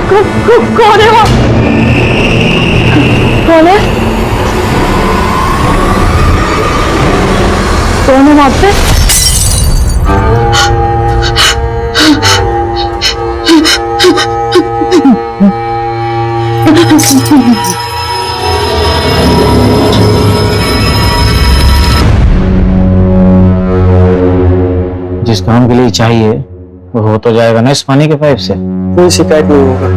कौन है वो? कौन है? कौन है वहां पे? जिस काम के लिए चाहिए वो हो तो जाएगा ना इस पानी के पाइप से। कोई शिकायत नहीं होगा।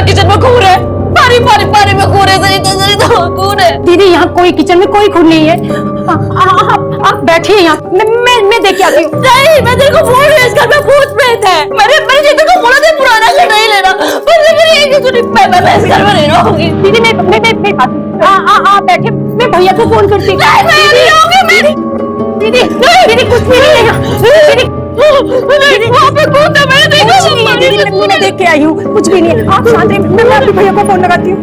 किचन में खून है। पानी पानी पानी में खून है। खून है। दीदी यहाँ कोई किचन में कोई खून नहीं है। आप बैठिए यहाँ, मैं देख के आती हूँ। नहीं, मैं तेरे को बोल रही हूँ इस घर में भूत प्रेत है। मैंने तेरे को बोला था पुराना घर नहीं लेना, पर मेरी एक ही सुनी, मैं इस घर में नहीं रहूंगी। दीदी मैं बैठे, मैं भैया को फोन करती हूँ। दीदी कुछ भी नहीं है। वहाँ पे कौन था? मैंने देखा नहीं। मैं देख के आई हूँ, कुछ भी नहीं है। आप शांत रहिए, मैं अपने भैया को फोन लगाती हूँ।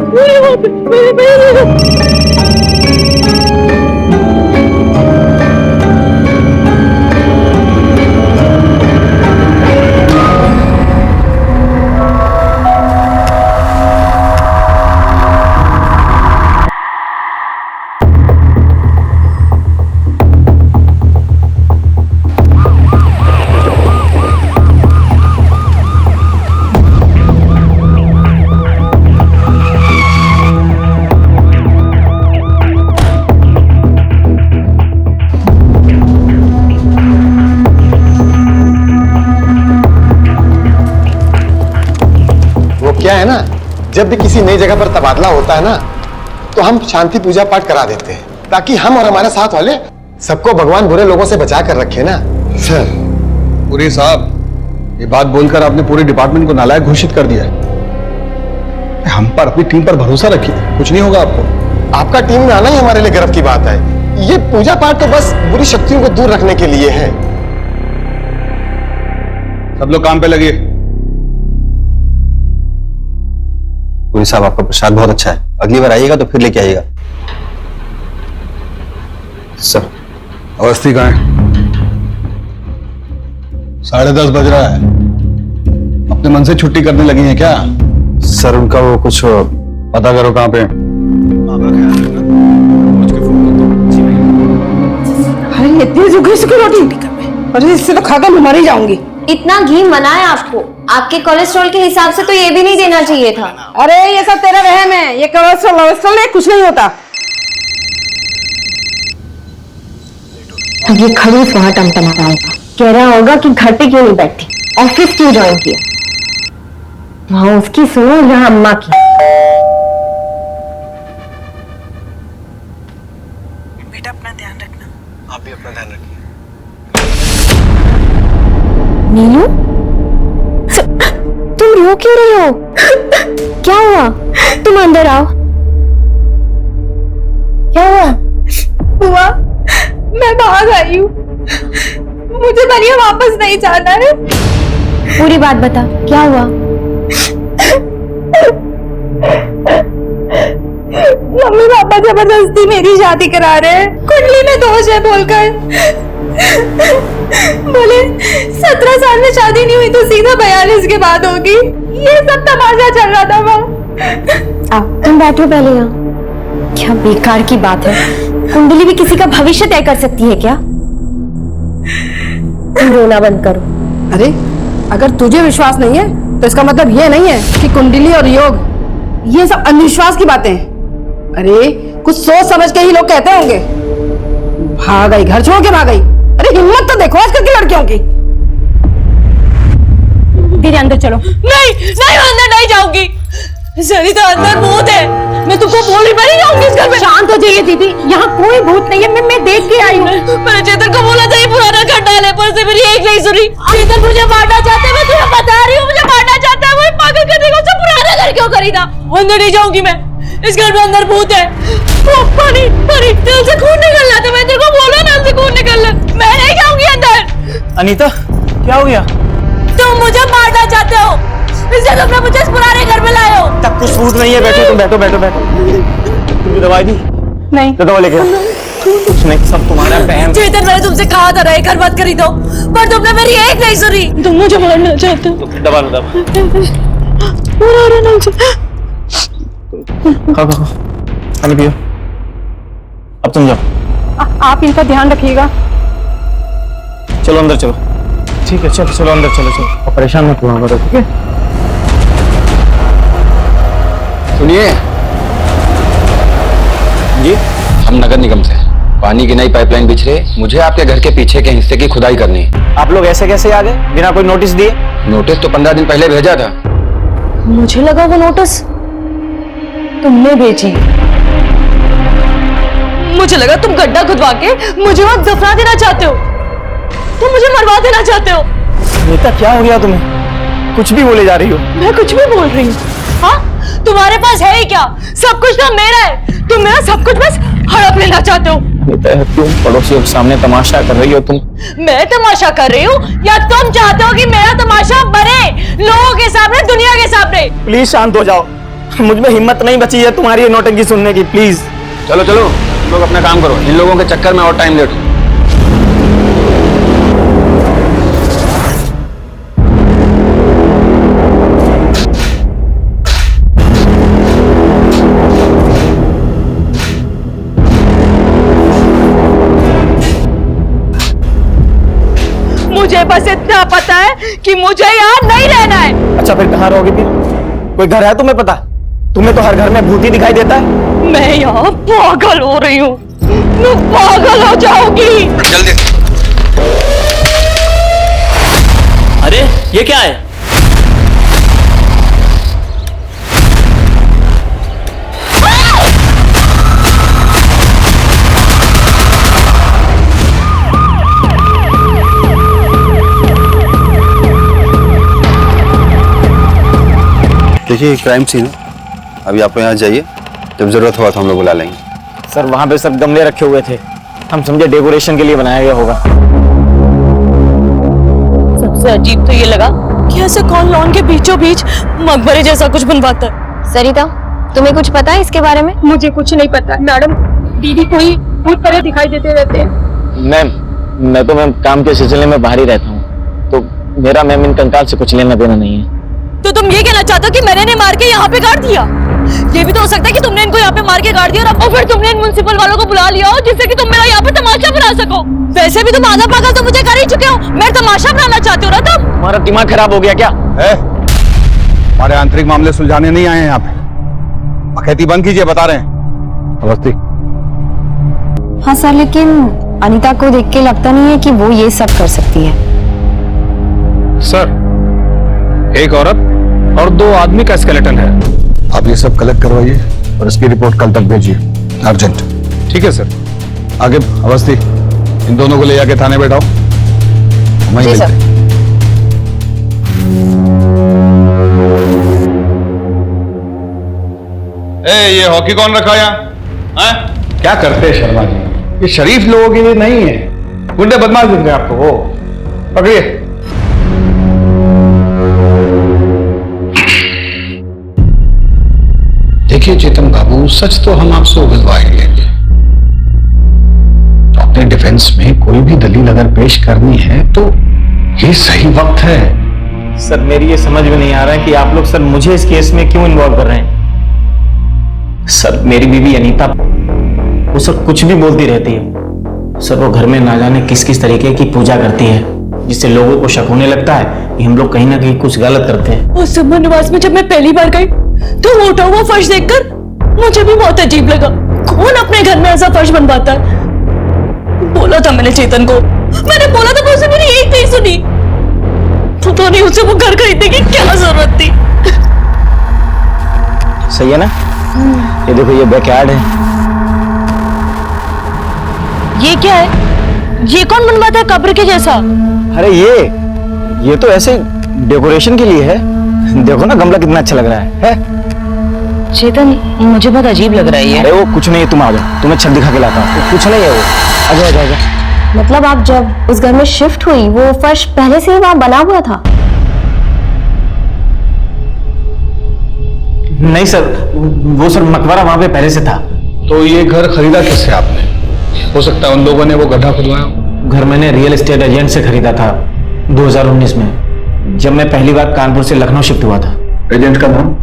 क्या है ना, जब भी किसी नई जगह पर तबादला होता है ना, तो हम शांति पूजा पाठ करा देते हैं ताकि हम और हमारे साथ वाले सबको भगवान बुरे लोगों से बचा कर रखे ना। सर, पुरी साहब, ये बात बोलकर आपने पूरे डिपार्टमेंट को नालायक घोषित कर दिया है। हम पर, अपनी टीम पर भरोसा रखिए, कुछ नहीं होगा आपको। आपका टीम में आना ही हमारे लिए गर्व की बात है। ये पूजा पाठ तो बस बुरी शक्तियों को दूर रखने के लिए है। सब लोग काम पे लगिए। पुरी साहब, आपका प्रसाद बहुत अच्छा है, अगली बार आइएगा तो फिर लेके आइएगा। सर, अवस्थी कहाँ है? 10:30 बज रहा है। अपने मन से छुट्टी करने लगी हैं क्या? सर, उनका वो कुछ पता करो कहाँ पे। अरे इतनी सुखी रोटी, अरे इससे तो खाकर मैं मर ही जाऊंगी। इतना घी मना है आपको, आपके कोलेस्ट्रॉल के हिसाब से तो ये भी नहीं देना चाहिए था। अरे ये सब तेरा वहम है, ये कोलेस्ट्रॉल नहीं, कुछ नहीं होता। अब ये खड़ूस वहां टमटमा रहा होगा, कह रहा होगा कि घर पे क्यों नहीं बैठती, ऑफिस क्यों ज्वाइन किया। वहां उसकी सुनो, यहाँ अम्मा की। बेटा अपना ध्यान रखना। आप भी अपना ध्यान रखिए। नीलू, तुम रो क्यों रही हो? क्या हुआ? तुम अंदर आओ। क्या हुआ? हुआ, मैं भाग आई हूँ, मुझे बनिया वापस नहीं जाना है। पूरी बात बता, क्या हुआ? मम्मी पापा जबरदस्ती मेरी शादी करा रहे हैं, कुंडली में दोष है बोलकर। बोले 17 साल में शादी नहीं हुई तो सीधा 42 के बाद होगी। ये सब तमाशा चल रहा था वहाँ। तुम बैठो पहले यहाँ। क्या बेकार की बात है, कुंडली भी किसी का भविष्य तय कर सकती है क्या? तुम रोना बंद करो। अरे अगर तुझे विश्वास नहीं है तो इसका मतलब ये नहीं है कि कुंडली और योग ये सब अंधविश्वास की बातें हैं। अरे कुछ सोच समझ के ही लोग कहते होंगे। भाग गई, घर छोड़ के भाग गई। अरे हिम्मत तो देखो आजकल की लड़कियों की। दीदी अंदर चलो। नहीं नहीं, अंदर नहीं जाऊंगी। सरिता, अंदर भूत है, मैं तुमको बोल रही, मैं नहीं जाऊंगी इस घर में। शांत हो जाइए दीदी, यहाँ कोई भूत नहीं है, मैं देख के आई हूँ। मैंने चेतन को बोला था ये पुराना घर डाले, पर से मेरी एक नहीं सुनी। चेतन मुझे मारना चाहते हैं, मैं तुम्हें बता रही हूँ, मुझे मारना चाहता है। वो पागल करने को उससे पुराना घर क्यों खरीदा? अंदर नहीं जाऊंगी मैं, इस घर में अंदर भूत है। पानी पानी, दिल से खून निकल रहा था, मैं तेरे को बोला ना, दिल से खून निकल रहा। मैं नहीं जाऊंगी अंदर। अनीता क्या हो गया? तुम मुझे मारना चाहते हो, इसलिए तुमने मुझे इस पुराने घर में लाए हो। तब कुछ सबूत नहीं है, बैठो तुम, बैठो बैठो बैठो। तुमने दवाई दी? नहीं। तो दवा लेके आओ। कुछ नहीं, सब तुम्हारा बहन। चेतन, मैंने तुमसे कहा था ना ये घर मत खरीदो, पर तुमने मेरी एक नहीं सुनी। तुम मुझे मारना चाहते हो। दबा लो, दबा। खाओ खाओ, पानी पियो। अब तुम जाओ। आप इनका ध्यान रखिएगा। चलो अंदर चलो। ठीक है, चलो चलो अंदर चलो चलो। और परेशान मत हुआ करो, ठीक है? सुनिए जी। हम नगर निगम से पानी की नई पाइपलाइन बिछ रही, मुझे आपके घर के पीछे के हिस्से की खुदाई करनी है। आप लोग ऐसे कैसे आ गए बिना कोई नोटिस दिए? नोटिस तो 15 दिन पहले भेजा था। मुझे लगा वो नोटिस तुमने भेजी। मुझे लगा तुम गड्ढा खुदवा के मुझे वहां दफना देना चाहते हो, तुम मुझे मरवा देना चाहते हो। नीता क्या हो गया तुम्हें? कुछ भी बोले जा रही हो। मैं कुछ भी बोल रही हूँ? हाँ, तुम्हारे पास है ही क्या? सब कुछ तो मेरा है, तुम मेरा सब कुछ बस हड़प लेना चाहते हो। नीता तुम पड़ोसियों के सामने तमाशा कर रही हो तुम। मैं तमाशा कर रही हूँ या तुम चाहते हो कि मेरा तमाशा बने लोगों के सामने, दुनिया के सामने? प्लीज शांत हो जाओ, मुझ में हिम्मत नहीं बची है तुम्हारी ये नौटंकी सुनने की। प्लीज चलो चलो, तुम लोग अपना काम करो, इन लोगों के चक्कर में और टाइम लेट हो। मुझे बस इतना पता है कि मुझे यहाँ नहीं रहना है। अच्छा फिर कहाँ रहोगे? फिर कोई घर है तुम्हें पता? तुम्हें तो हर घर में भूत ही दिखाई देता है। मैं यहाँ पागल हो रही हूँ, मैं पागल हो जाऊंगी। जल्दी। अरे ये क्या है? देखिए क्राइम सीन है, अभी आप यहाँ जाइए, जब जरूरत होगा तो हम लोग बुला लेंगे। सर वहां पे सब गमले रखे हुए थे, हम समझे डेकोरेशन के लिए बनाया गया होगा। सबसे अजीब तो ये लगा कि ऐसे कौन लॉन के बीचों बीच मकबरे जैसा कुछ बनवाता है। सरिता, तुम्हें कुछ पता है इसके बारे में? मुझे कुछ नहीं पता मैडम, दीदी कोई भूत परे दिखाई देते रहते हैं। मैम मैं तो मैम काम के सिलसिले में बाहर ही रहता हूँ, तो मेरा मैम इन कंकाल से कुछ लेना देना नहीं है। तो तुम ये कहना चाहते हो कि मैंने इन्हें मार के यहाँ पे गाड़ दिया? ये भी तो हो सकता है कि तुमने इनको यहाँ पे मार के गाड़ दिया और फिर तुमने इन म्युनिसिपल वालों को बुला लिया हो जिससे कि तुम मेरा यहाँ पे तमाशा बना सको। वैसे भी तुम आधा पागल तो मुझे कर ही चुके हो, मैं तमाशा बनाना चाहते हो ना तुम? तुम्हारा दिमाग खराब हो गया क्या? हमारे आंतरिक मामले सुलझाने नहीं आए हैं यहाँ पे, बखैती बंद कीजिए, बता रहे हैं। अवस्थी। हाँ सर, लेकिन अनीता को देख के लगता नहीं है कि वो ये सब कर सकती है। सर, एक औरत और 2 आदमी का स्केलेटन है। आप ये सब कलेक्ट करवाइए और इसकी रिपोर्ट कल तक भेजिए, अर्जेंट। ठीक है सर। आगे अवस्थी, इन दोनों को ले जाके थाने बैठाओ। वहीं जी सर। मिलते हैं। ये हॉकी कौन रखा यहाँ? क्या करते हैं शर्मा जी, ये शरीफ लोगों के लिए नहीं है, गुंडे बदमाश दिख रहे हैं आपको। वो पकड़िए। देखिए चेतन बाबू, सच तो हम आपसे उगलवा ही लेंगे, तो अपने डिफेंस में कोई भी दलील अगर पेश करनी है तो ये सही वक्त है। सर मेरी ये समझ में नहीं आ रहा है कि आप लोग सर मुझे इस केस में क्यों इन्वॉल्व कर रहे हैं। सर मेरी बीवी अनीता, वो सर कुछ भी बोलती रहती है। सर वो घर में ना जाने किस किस तरीके की पूजा करती है, जिससे लोगों को शक होने लगता है कि हम लोग कहीं ना कहीं कुछ गलत करते हैं। उस समय निवास में जब मैं पहली बार गई तो वो उठा हुआ फर्श देखकर मुझे भी बहुत अजीब लगा। कौन अपने घर में ऐसा फर्श बनवाता है? बोला था मैंने चेतन को, मैंने बोला था, उसने मेरी एक नहीं सुनी। तो नहीं उसे वो घर खरीदने की क्या जरूरत थी? सही है ना? ये देखो ये बैकयार्ड है। ये क्या है? ये कौन बनवाता है कब्र के जैसा? अरे ये तो ऐसे डेकोरेशन के लिए है। देखो ना गमला कितना अच्छा लग रहा है? चेतन मुझे बहुत अजीब लग रहा है ये। अरे वो कुछ नहीं है, तुम आ जाओ, तुम्हें छत दिखा के लाता हूँ। कुछ नहीं है वो, आजा आजा आजा। मतलब आप जब उस घर में शिफ्ट हुई वो फर्श पहले से ही वहां बना हुआ था? नहीं सर, वो सर मकबरा वहां पे पहले से था। तो ये घर खरीदा किससे आपने? हो सकता है उन लोगों ने वो गड्ढा खुदवाया हो। घर मैंने रियल एस्टेट एजेंट से खरीदा था 2019 में, जब मैं पहली बार कानपुर से लखनऊ शिफ्ट हुआ था। एजेंट का नाम?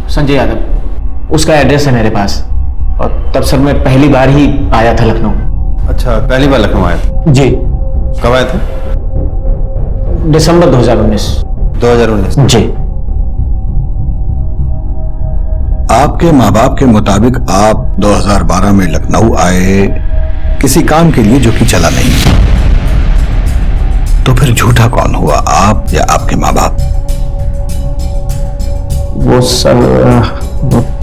संजय यादव, उसका एड्रेस है मेरे पास। और तब सर मैं पहली बार ही आया था लखनऊ। अच्छा, पहली बार लखनऊ आए थे? जी। कब आए थे? दिसंबर 2019। 2019। जी। आपके माँ बाप के मुताबिक आप 2012 में लखनऊ आए किसी काम के लिए जो कि चला नहीं, तो फिर झूठा कौन हुआ, आप या आपके माँ बाप? वो सर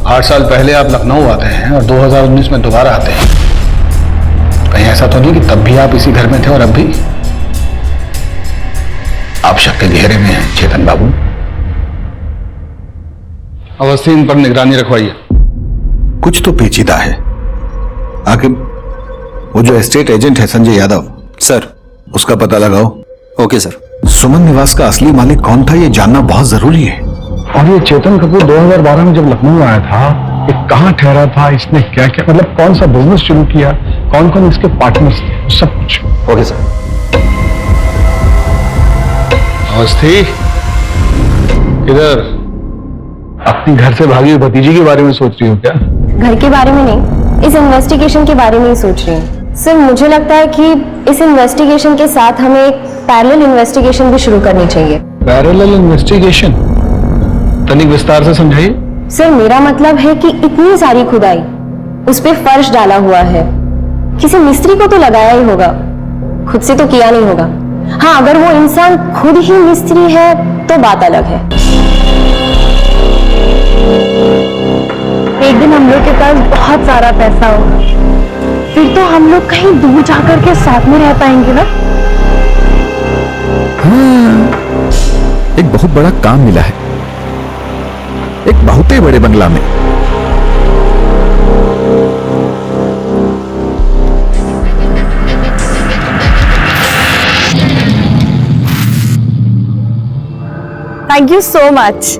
8 साल पहले आप लखनऊ आते हैं और 2019 में दोबारा आते हैं। कहीं ऐसा तो नहीं कि तब भी आप इसी घर में थे और अब भी? आप शक के घेरे में हैं चेतन बाबू। अवस्थी इन पर निगरानी रखवाइए। कुछ तो पेचीदा है। आखिर वो जो एस्टेट एजेंट है संजय यादव, सर। उसका पता लगाओ। Okay sir. सुमन निवास का असली मालिक कौन था ये जानना बहुत जरूरी है। और ये चेतन कपूर 2012 में जब लखनऊ आया था, ये कहाँ ठहरा था, इसने क्या क्या, मतलब कौन सा बिजनेस शुरू किया, कौन कौन इसके पार्टनर्स थे, सब कुछ। Okay sir. अवस्थी, इधर अपनी घर से भागी हुई भतीजी के बारे में सोच रही हो क्या? घर के बारे में नहीं, इस इन्वेस्टिगेशन के बारे में ही सोच रही हूँ। सर मुझे लगता है कि इस इन्वेस्टिगेशन के साथ हमें एक पैरेलल इन्वेस्टिगेशन भी शुरू करनी चाहिए। Parallel investigation? तनिक विस्तार से समझाइए। सर मेरा मतलब है कि इतनी सारी खुदाई, उस पे फर्श डाला हुआ है, किसी मिस्त्री को तो लगाया ही होगा, खुद से तो किया नहीं होगा। हाँ, अगर वो इंसान खुद ही मिस्त्री है तो बात अलग है। एक दिन हम लोग के पास बहुत सारा पैसा होगा, फिर तो हम लोग कहीं दूर जाकर के साथ में रह पाएंगे ना। एक बहुत बड़ा काम मिला है, एक बहुत ही बड़े बंगला में। Thank you so much.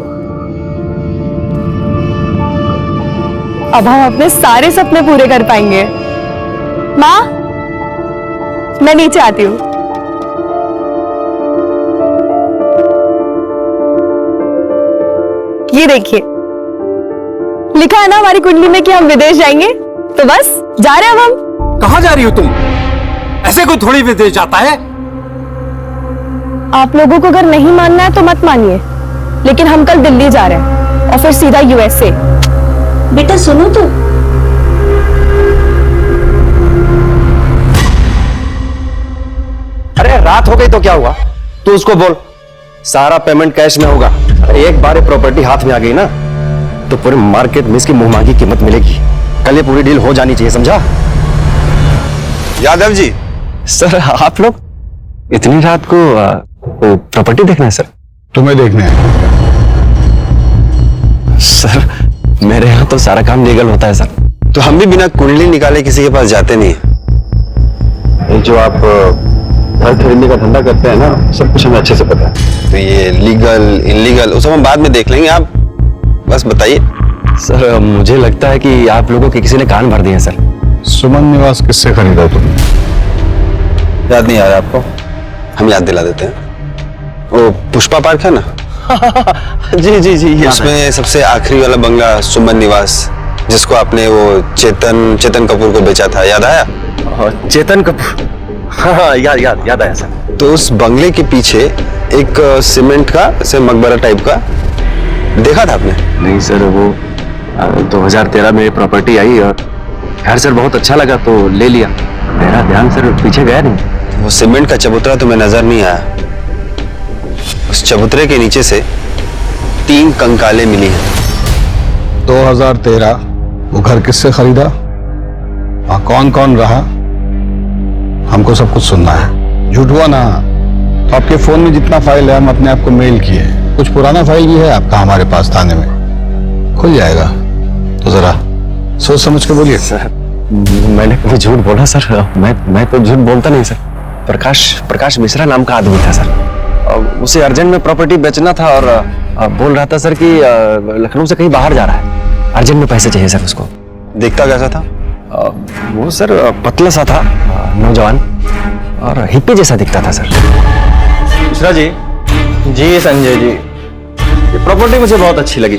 अब हम अपने सारे सपने पूरे कर पाएंगे। माँ, मैं नीचे आती हूँ। ये देखिए, लिखा है ना हमारी कुंडली में कि हम विदेश जाएंगे, तो बस जा रहे हैं अब हम। कहाँ जा रही हो तुम? ऐसे कोई थोड़ी विदेश जाता है। आप लोगों को अगर नहीं मानना है तो मत मानिए, लेकिन हम कल दिल्ली जा रहे हैं और फिर सीधा यूएसए। बेटा सुनो तो। अरे रात हो गई तो क्या हुआ? तू उसको बोल सारा पेमेंट कैश में होगा। एक बार ये प्रॉपर्टी हाथ में आ गई ना तो पूरे मार्केट में इसकी मुंहमांगी कीमत मिलेगी। कल ये पूरी डील हो जानी चाहिए, समझा? यादव जी, सर आप लोग इतनी रात को प्रॉपर्टी देखना है? सर तुम्हें देखने हैं। सर मेरे यहाँ तो सारा काम लीगल होता है सर। तो हम भी बिना कुंडली निकाले किसी के पास जाते नहीं। ये जो आप घर खरीदने का धंधा करते हैं ना, सब कुछ हमें अच्छे से पता है। तो ये लीगल इनलीगल वो सब हम बाद में देख लेंगे, आप बस बताइए। सर मुझे लगता है कि आप लोगों के किसी ने कान भर दिए हैं सर। सुमन निवास किससे खरीदा तुम? याद नहीं आ रहा आपको? हम याद दिला देते हैं। वो पुष्पा पार्क है ना? जी जी जी, उसमें सबसे आखिरी वाला बंगला सुमन निवास, जिसको आपने वो चेतन कपूर को बेचा था, याद आया? चेतन कपूर, हाँ याद आया सर। तो उस बंगले के पीछे एक सीमेंट का से मकबरा टाइप का देखा था आपने? नहीं सर, वो 2013 में प्रॉपर्टी आई और खैर सर बहुत अच्छा लगा तो ले लिया। मेरा ध्यान सर पीछे गया नहीं। वो सीमेंट का चबूतरा तुम्हें नजर नहीं आया? उस चबूतरे के नीचे से 3 कंकालें मिली हैं। 2013 वो घर किससे खरीदा? वहां कौन कौन रहा? हमको सब कुछ सुनना है। झूठ हुआ ना तो आपके फोन में जितना फाइल है हम अपने आप को मेल किए। कुछ पुराना फाइल भी है आपका हमारे पास थाने में, खुल जाएगा। तो जरा सोच समझ के बोलिए। सर मैंने कभी झूठ बोला सर? मैं तो झूठ बोलता नहीं सर। प्रकाश मिश्रा नाम का आदमी था सर। उसे अर्जेंट में प्रॉपर्टी बेचना था और बोल रहा था सर कि लखनऊ से कहीं बाहर जा रहा है, अर्जेंट में पैसे चाहिए सर उसको। दिखता कैसा था? वो सर पतला सा था, नौजवान और हिप्पी जैसा दिखता था सर। मिश्रा जी, जी संजय जी, ये प्रॉपर्टी मुझे बहुत अच्छी लगी।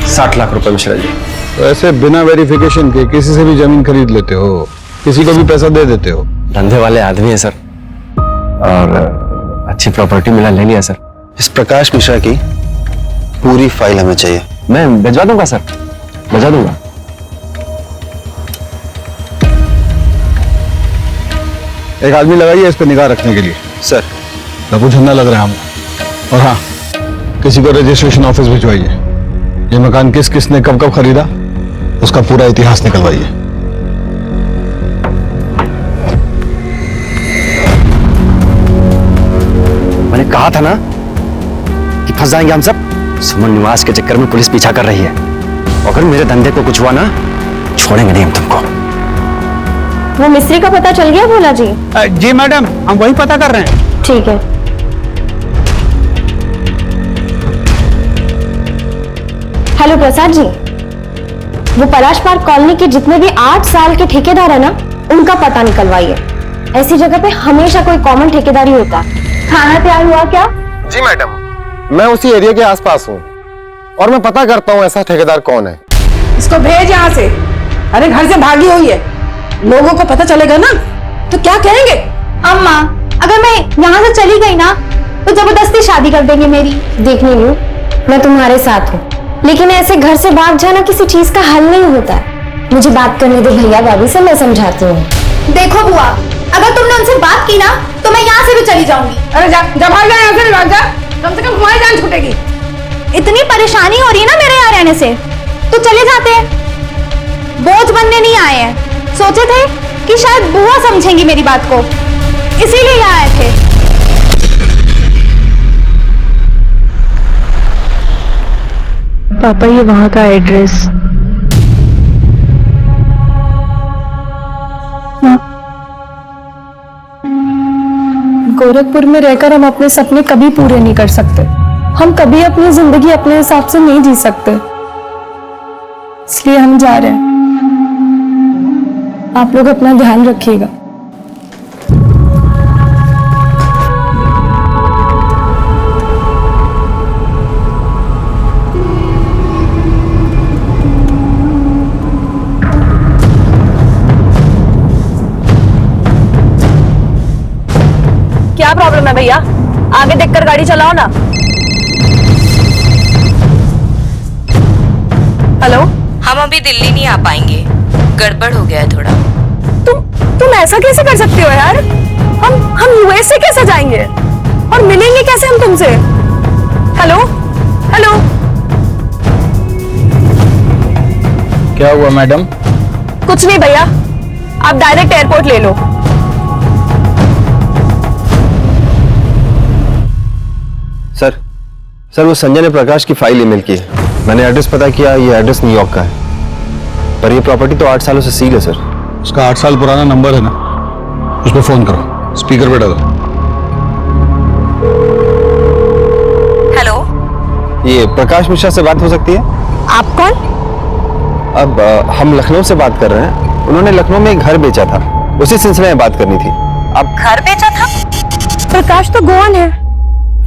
60 लाख रुपए मिश्रा जी। तो ऐसे बिना वेरिफिकेशन के किसी से भी जमीन खरीद लेते हो, किसी को भी पैसा दे देते हो? धंधे वाले आदमी है सर, और अच्छी प्रॉपर्टी मिला, ले लिया सर। इस प्रकाश मिश्रा की पूरी फाइल हमें चाहिए। मैं भिजवा दूंगा सर, भिजवा दूंगा। एक आदमी लगाइए इस पर निगाह रखने के लिए। सर, लघु धंधा लग रहा है हम। और हाँ, किसी को रजिस्ट्रेशन ऑफिस भिजवाइए। ये मकान किस किस ने कब कब खरीदा, उसका पूरा इतिहास निकलवाइए। मैंने कहा था ना कि फंस जाएंगे हम सब। सुमन निवास के चक्कर में पुलिस पीछा कर रही है। अगर मेरे धंधे को कुछ हुआ ना, छोड़ेंगे नहीं हम तुमको। वो मिस्त्री का पता चल गया भोला जी? जी मैडम, हम वही पता कर रहे हैं। ठीक है। हेलो प्रसाद जी, वो पलाश पार्क कॉलोनी के जितने भी 8 साल के ठेकेदार है ना, उनका पता निकलवाइए। ऐसी जगह पे हमेशा कोई कॉमन ठेकेदार ही होता है। खाना तैयार हुआ क्या? जी मैडम, मैं उसी एरिया के आसपास हूँ और मैं पता करता हूँ ऐसा ठेकेदार कौन है। इसको भेज यहाँ से। अरे घर से भागी हुई है, लोगों को पता चलेगा ना तो क्या कहेंगे? अम्मा, अगर मैं यहाँ से चली गई ना तो जबरदस्ती शादी कर देंगे मेरी। देखनी हूँ, मैं तुम्हारे साथ हूँ, लेकिन ऐसे घर से भाग जाना किसी चीज का हल नहीं होता है। मुझे बात करने दे भैया भाभी से, मैं समझाती हूँ। देखो बुआ, अगर तुमने उनसे बात की ना तो मैं यहाँ से भी चली जाऊंगी। अरे जा भाग जा यहाँ से, भाग जा, कम से कम हमारी जान छूटेगी। इतनी परेशानी हो रही है ना मेरे यहाँ रहने से, तो चले जाते हैं। बोझ बनने नहीं आए हैं, सोचे थे कि शायद बुआ समझेंगी मेरी बात को, इसीलिए यहाँ आए थे। पापा, ये वहाँ का एड्रेस। गोरखपुर में रहकर हम अपने सपने कभी पूरे नहीं कर सकते। हम कभी अपनी जिंदगी अपने हिसाब से नहीं जी सकते, इसलिए हम जा रहे हैं। आप लोग अपना ध्यान रखिएगा। क्या प्रॉब्लम है भैया? आगे देखकर गाड़ी चलाओ ना। हेलो, हम अभी दिल्ली नहीं आ पाएंगे, गड़बड़ हो गया है थोड़ा। तुम ऐसा कैसे कर सकती हो यार? हम यूएस से कैसे जाएंगे और मिलेंगे कैसे हम तुमसे? हेलो हेलो, क्या हुआ मैडम? कुछ नहीं भैया, आप डायरेक्ट एयरपोर्ट ले लो। सर वो संजय ने प्रकाश की फाइल ईमेल की है। मैंने एड्रेस पता किया, ये एड्रेस न्यूयॉर्क का है, पर ये प्रॉपर्टी तो 8 सालों से सील है सर। उसका 8 साल पुराना नंबर है ना, उस पर फोन करो, स्पीकर पे डालो। हेलो, ये प्रकाश मिश्रा से बात हो सकती है? आप कौन? अब हम लखनऊ से बात कर रहे हैं। उन्होंने लखनऊ में एक घर बेचा था, उसी सिलसिले में बात करनी थी। आप घर बेचा था? प्रकाश तो गोवन है,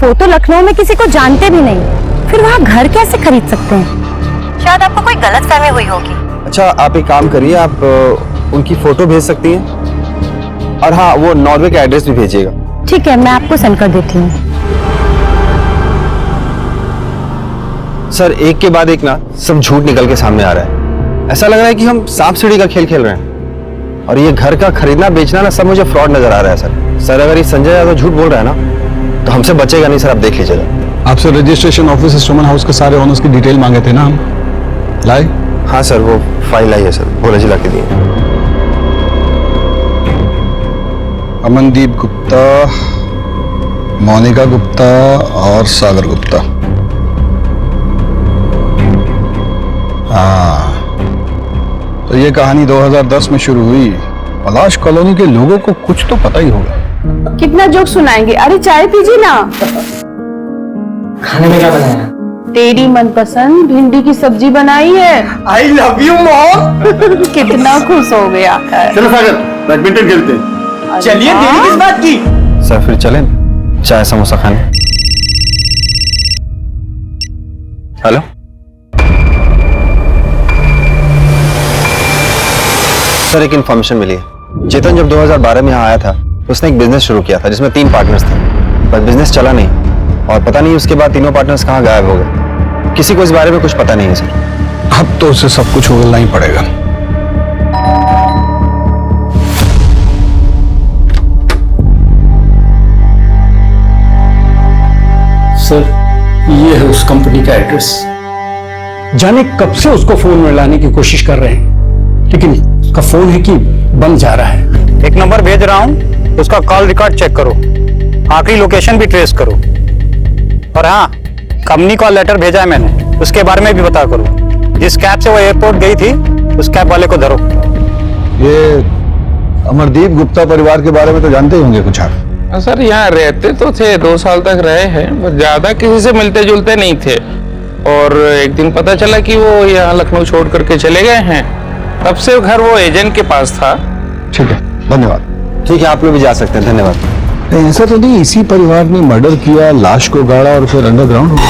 वो तो लखनऊ में किसी को जानते भी नहीं, फिर वहाँ घर कैसे खरीद सकते हैं? शायद आपको कोई गलतफहमी हुई होगी। अच्छा, आप एक काम करिए, आप उनकी फोटो भेज सकती हैं, और हाँ, वो नॉर्वे का एड्रेस भी भेजिएगा। ठीक है, मैं आपको सेंड कर देती हूँ। सर, एक के बाद एक ना सब झूठ निकल के सामने आ रहा है। ऐसा लग रहा है कि हम सांप सीढ़ी का खेल खेल रहे हैं, और ये घर का खरीदना बेचना ना सब मुझे फ्रॉड नजर आ रहा है सर। अगर ये संजय यादव झूठ बोल रहा है ना तो हमसे बचेगा नहीं सर, आप देख लीजिएगा। आपसे रजिस्ट्रेशन ऑफिस स्टोमन हाउस के सारे ओनर्स की डिटेल मांगे थे ना हम, लाए? हाँ सर, वो फाइल आई है सर, भोले जी ला के दिए। अमनदीप गुप्ता, मोनिका गुप्ता और सागर गुप्ता। हाँ, तो ये कहानी 2010 में शुरू हुई पलाश कॉलोनी के लोगों को कुछ तो पता ही होगा। कितना जोक सुनाएंगे। अरे चाय पीजिए ना। खाने में क्या बनाया? तेरी मनपसंद भिंडी की सब्जी बनाई है। I love you mom. कितना खुश हो गया। चलो सागर बैडमिंटन खेलते हैं। चलिए देरी किस बात की? सर फिर चलें चाय समोसा खाने। हेलो सर, एक इन्फॉर्मेशन मिली है। चेतन जब 2012 में यहाँ आया था तो उसने एक बिजनेस शुरू किया था जिसमें 3 पार्टनर्स थे, पर बिजनेस चला नहीं और पता नहीं उसके बाद तीनों पार्टनर्स कहाँ गायब हो गए। किसी को इस बारे में कुछ पता नहीं है सर। अब तो उसे सब कुछ उगलना ही पड़ेगा। सर ये है उस कंपनी का एड्रेस। जाने कब से उसको फोन में लाने की कोशिश कर रहे हैं, लेकिन उसका फोन है कि बंद जा रहा है। एक नंबर भेज रहा हूँ, उसका कॉल रिकॉर्ड चेक करो, आखिरी लोकेशन भी ट्रेस करो। और हाँ, कंपनी का लेटर भेजा है मैंने, उसके बारे में भी बता करो। जिस कैब से वो एयरपोर्ट गई थी उस कैब वाले को धरो। ये अमरदीप गुप्ता परिवार के बारे में तो जानते ही होंगे कुछ आप? सर यहाँ रहते तो थे, 2 साल तक रहे हैं, बस ज्यादा किसी से मिलते जुलते नहीं थे। और एक दिन पता चला कि वो यहाँ लखनऊ छोड़ करके चले गए हैं। तब से घर वो एजेंट के पास था। ठीक है, धन्यवाद। ठीक है, आप लोग भी जा सकते हैं, धन्यवाद। नहीं, ऐसा तो नहीं इसी परिवार ने मर्डर किया, लाश को गाड़ा और फिर अंडरग्राउंड हो गया?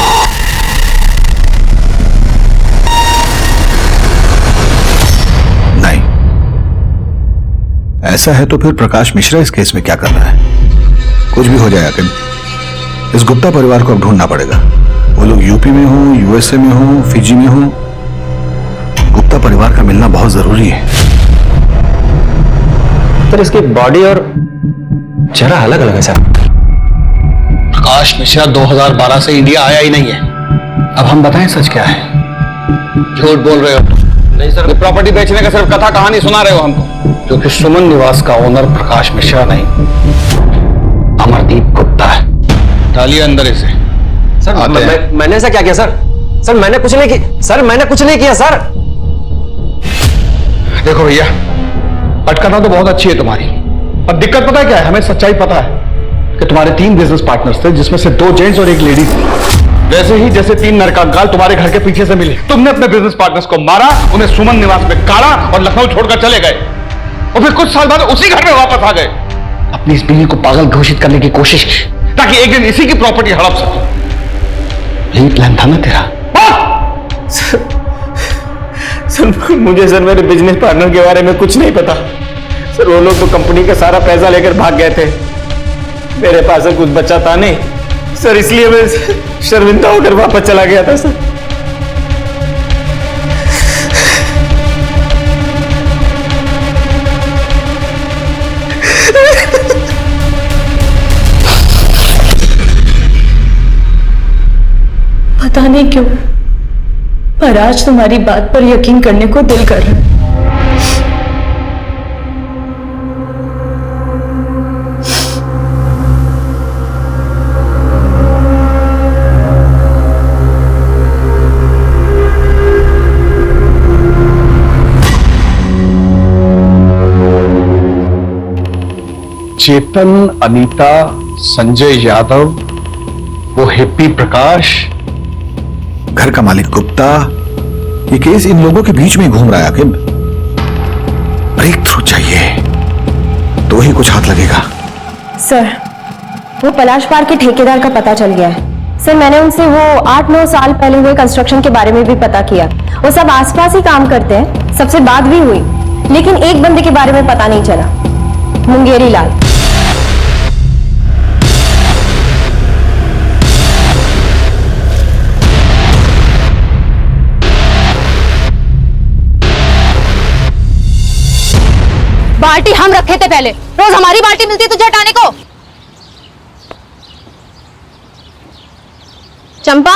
नहीं, ऐसा है तो फिर प्रकाश मिश्रा इस केस में क्या कर रहा है? कुछ भी हो जाए आखिर इस गुप्ता परिवार को अब ढूंढना पड़ेगा। वो लोग यूपी में हो, यूएसए में हो, फिजी में हो, गुप्ता परिवार का मिलना बहुत जरूरी है। पर इसकी बॉडी और चेहरा अलग अलग है सर। प्रकाश मिश्रा 2012 से इंडिया आया ही नहीं है। अब हम बताएं सच क्या है? झूठ बोल रहे हो? नहीं सर, प्रॉपर्टी बेचने का सिर्फ कथा कहानी सुना रहे हो हमको। क्योंकि सुमन निवास का ओनर प्रकाश मिश्रा नहीं, अमरदीप गुप्ता है। डालिए अंदर इसे। सर मैंने ऐसा क्या किया सर? सर मैंने कुछ नहीं किया सर, मैंने कुछ नहीं किया सर। देखो भैया, अटकना तो बहुत अच्छी है तुम्हारी, अब दिक्कत पता है क्या है? हमें सच्चाई पता है कि तुम्हारे 3 बिजनेस पार्टनर्स थे, जिसमें से 2 जेंट्स और 1 लेडी थी। वैसे ही जैसे 3 नरकंकाल तुम्हारे घर के पीछे से मिले, तुमने अपने बिजनेस पार्टनर्स को मारा, उन्हें सुमन निवास में काढ़ा और लखनऊ छोड़कर चले गए। और फिर कुछ साल बाद उसी घर में वापस आ गए। अपनी इस बीवी को पागल घोषित करने की कोशिश की ताकि एक दिन इसी की प्रॉपर्टी हड़प सको। यही प्लान था ना तेरा? सर मुझे सर मेरे बिजनेस पार्टनर के बारे में कुछ नहीं पता सर। वो लोग तो कंपनी का सारा पैसा लेकर भाग गए थे। मेरे पास कुछ बचा था नहीं सर, इसलिए मैं शर्मिंदा होकर वापस चला गया था सर। पता नहीं क्यों, पर आज तुम्हारी बात पर यकीन करने को दिल कर रहा है। चेतन, अनीता, संजय यादव, वो हिप्पी प्रकाश, घर का मालिक गुप्ता, ये केस इन लोगों के बीच में घूम रहा है। आखिर ब्रेक थ्रू चाहिए तो ही कुछ हाथ लगेगा। सर, वो पलाश पार्क के ठेकेदार का पता चल गया है। सर, मैंने उनसे वो 8-9 साल पहले हुए कंस्ट्रक्शन के बारे में भी पता किया। वो सब आसपास ही काम करते हैं, सबसे बात भी हुई, लेकिन एक बंदे के बारे में पता नहीं चला, मुंगेरी लाल। बाल्टी हम रखे थे पहले, रोज हमारी बाल्टी मिलती है तुझे हटाने को। चंपा,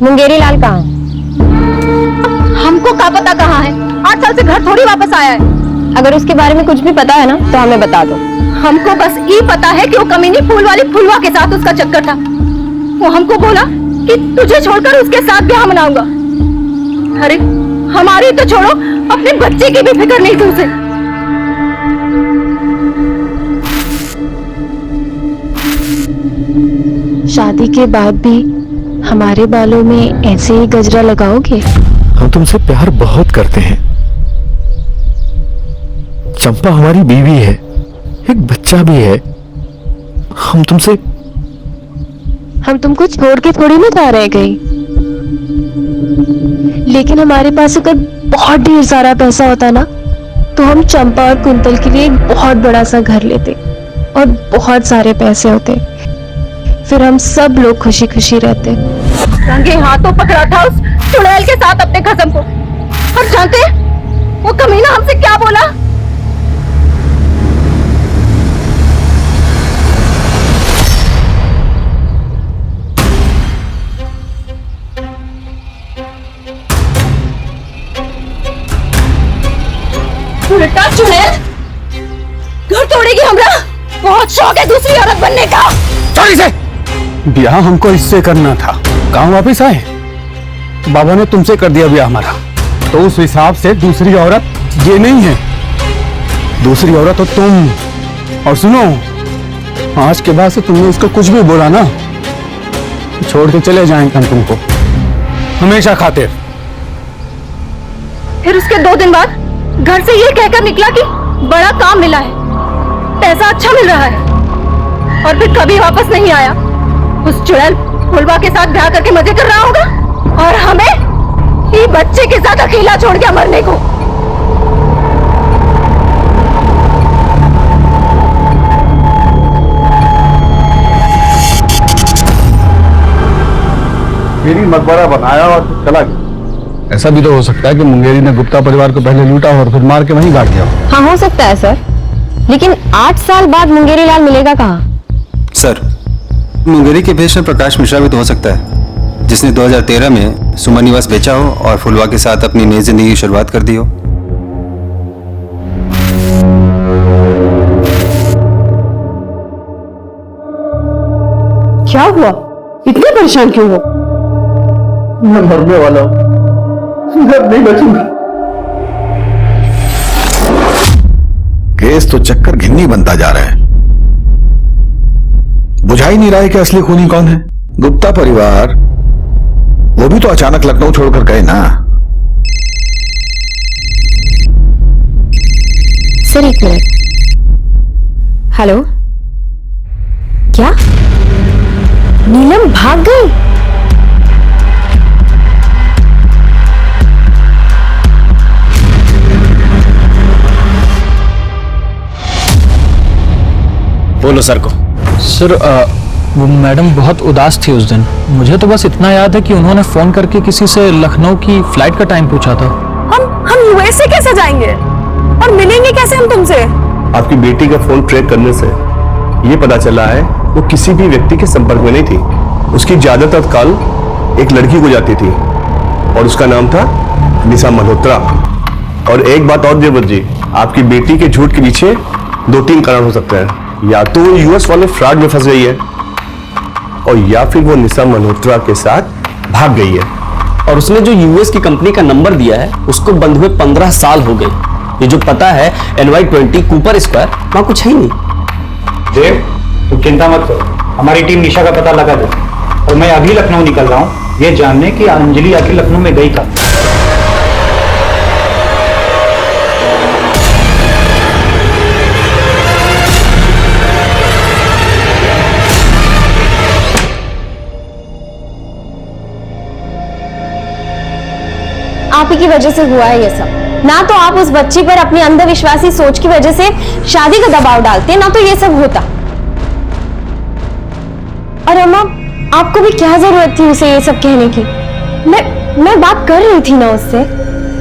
मुंगेरी लाल कहाँ है? हमको क्या पता कहाँ है? 8 साल से घर थोड़ी वापस आया है। अगर उसके बारे में कुछ भी पता है ना तो हमें बता दो। हमको बस ये पता है कि वो कमीनी फूल वाली फुलवा के साथ उसका चक्कर था। वो हमको बोला कि तुझे छोड़कर उसके साथ ब्याह मनाऊंगा, अरे हमारी तो छोड़ो, अपने बच्चे की भी फिक्र नहीं थी उसे। शादी के बाद भी हमारे बालों में ऐसे ही गजरा लगाओगे? हम तुमसे प्यार बहुत करते हैं। चंपा हमारी बीवी है, एक बच्चा भी है। हम तुमको छोड़ के थोड़ी ना जा रहे कहीं। लेकिन हमारे पास अगर बहुत ढेर सारा पैसा होता ना, तो हम चंपा और कुंतल के लिए एक बहुत बड़ा सा घर लेते और बहुत सारे पैसे होते। फिर हम सब लोग खुशी खुशी रहते। रंगे हाथों पकड़ा था उस चुड़ैल के साथ अपने कसम को। और जानते वो कमीना हमसे क्या बोला? उल्टा चुड़ैल घर तोड़ेगी हमरा। बहुत शौक है दूसरी औरत बनने का। चोरी से ब्याह हमको इससे करना था। गांव वापिस आए तो बाबा ने तुमसे कर दिया ब्याह हमारा, तो उस हिसाब से दूसरी औरत ये नहीं है, दूसरी औरत तो तुम। और सुनो, आज के बाद से तुमने उसको कुछ भी बोला ना, छोड़ के चले जाएंगे हम तुमको हमेशा खातिर। फिर उसके 2 दिन बाद घर से ये कहकर निकला कि बड़ा काम मिला है, पैसा अच्छा मिल रहा है, और फिर कभी वापस नहीं आया। उस चुड़ैल फुलवा के साथ ब्याह करके मजे कर रहा होगा, और हमें ये बच्चे के साथ अकेला छोड़ गया मरने को। मेरी मकबरा बनाया और फिर चला गया। ऐसा भी तो हो सकता है कि मुंगेरी ने गुप्ता परिवार को पहले लूटा और फिर मार के वहीं गाड़ दिया। हाँ, हो सकता है सर, लेकिन 8 साल बाद मुंगेरी लाल मिलेगा कहाँ? सर, मुंगेरी के भेष में प्रकाश मिश्रा भी तो हो सकता है, जिसने 2013 में सुमन निवास बेचा हो और फुलवा के साथ अपनी नई जिंदगी की शुरुआत कर दी हो। क्या हुआ? इतने परेशान क्यों हो? मैं मरने वाला हूँ, मैं नहीं बचूंगा। केस तो चक्कर घिन्नी बनता जा रहा है। बुझा ही नहीं रहा है कि असली खूनी कौन है। गुप्ता परिवार, वो भी तो अचानक लखनऊ छोड़कर गए ना। सर एक मिनट। हेलो, क्या नीलम भाग गई? बोलो सर को। सर वो मैडम बहुत उदास थी उस दिन। मुझे तो बस इतना याद है कि उन्होंने फोन करके किसी से लखनऊ की फ्लाइट का टाइम पूछा था। हम यूएसए कैसे जाएंगे और मिलेंगे कैसे हम तुमसे? आपकी बेटी का फोन ट्रैक करने से ये पता चला है वो किसी भी व्यक्ति के संपर्क में नहीं थी। उसकी ज्यादातर कॉल एक लड़की को जाती थी और उसका नाम था निशा मल्होत्रा। और एक बात और देवव्रत जी, आपकी बेटी के झूठ के पीछे 2-3 कारण हो सकते हैं। या तो वो यूएस वाले फ्रॉड में फंस गई है, और या फिर वो निशा मल्होत्रा के साथ भाग गई है। और उसने जो यूएस की कंपनी का नंबर दिया है उसको बंद हुए 15 साल हो गए। ये जो पता है NY20 कूपर स्क्वायर, वहां कुछ है ही नहीं। देव, तुम चिंता मत करो, हमारी टीम निशा का पता लगा दे। और मैं अभी लखनऊ निकल रहा हूँ ये जानने कि अंजलि आखिर लखनऊ में गई कब। आप ही की वजह से हुआ है ये सब। ना तो आप उस बच्ची पर अपनी अंधविश्वासी सोच की वजह से शादी का दबाव डालते, ना तो ये सब होता। और अम्मा, आपको भी क्या जरूरत थी उसे ये सब कहने की? मैं बात कर रही थी ना उससे।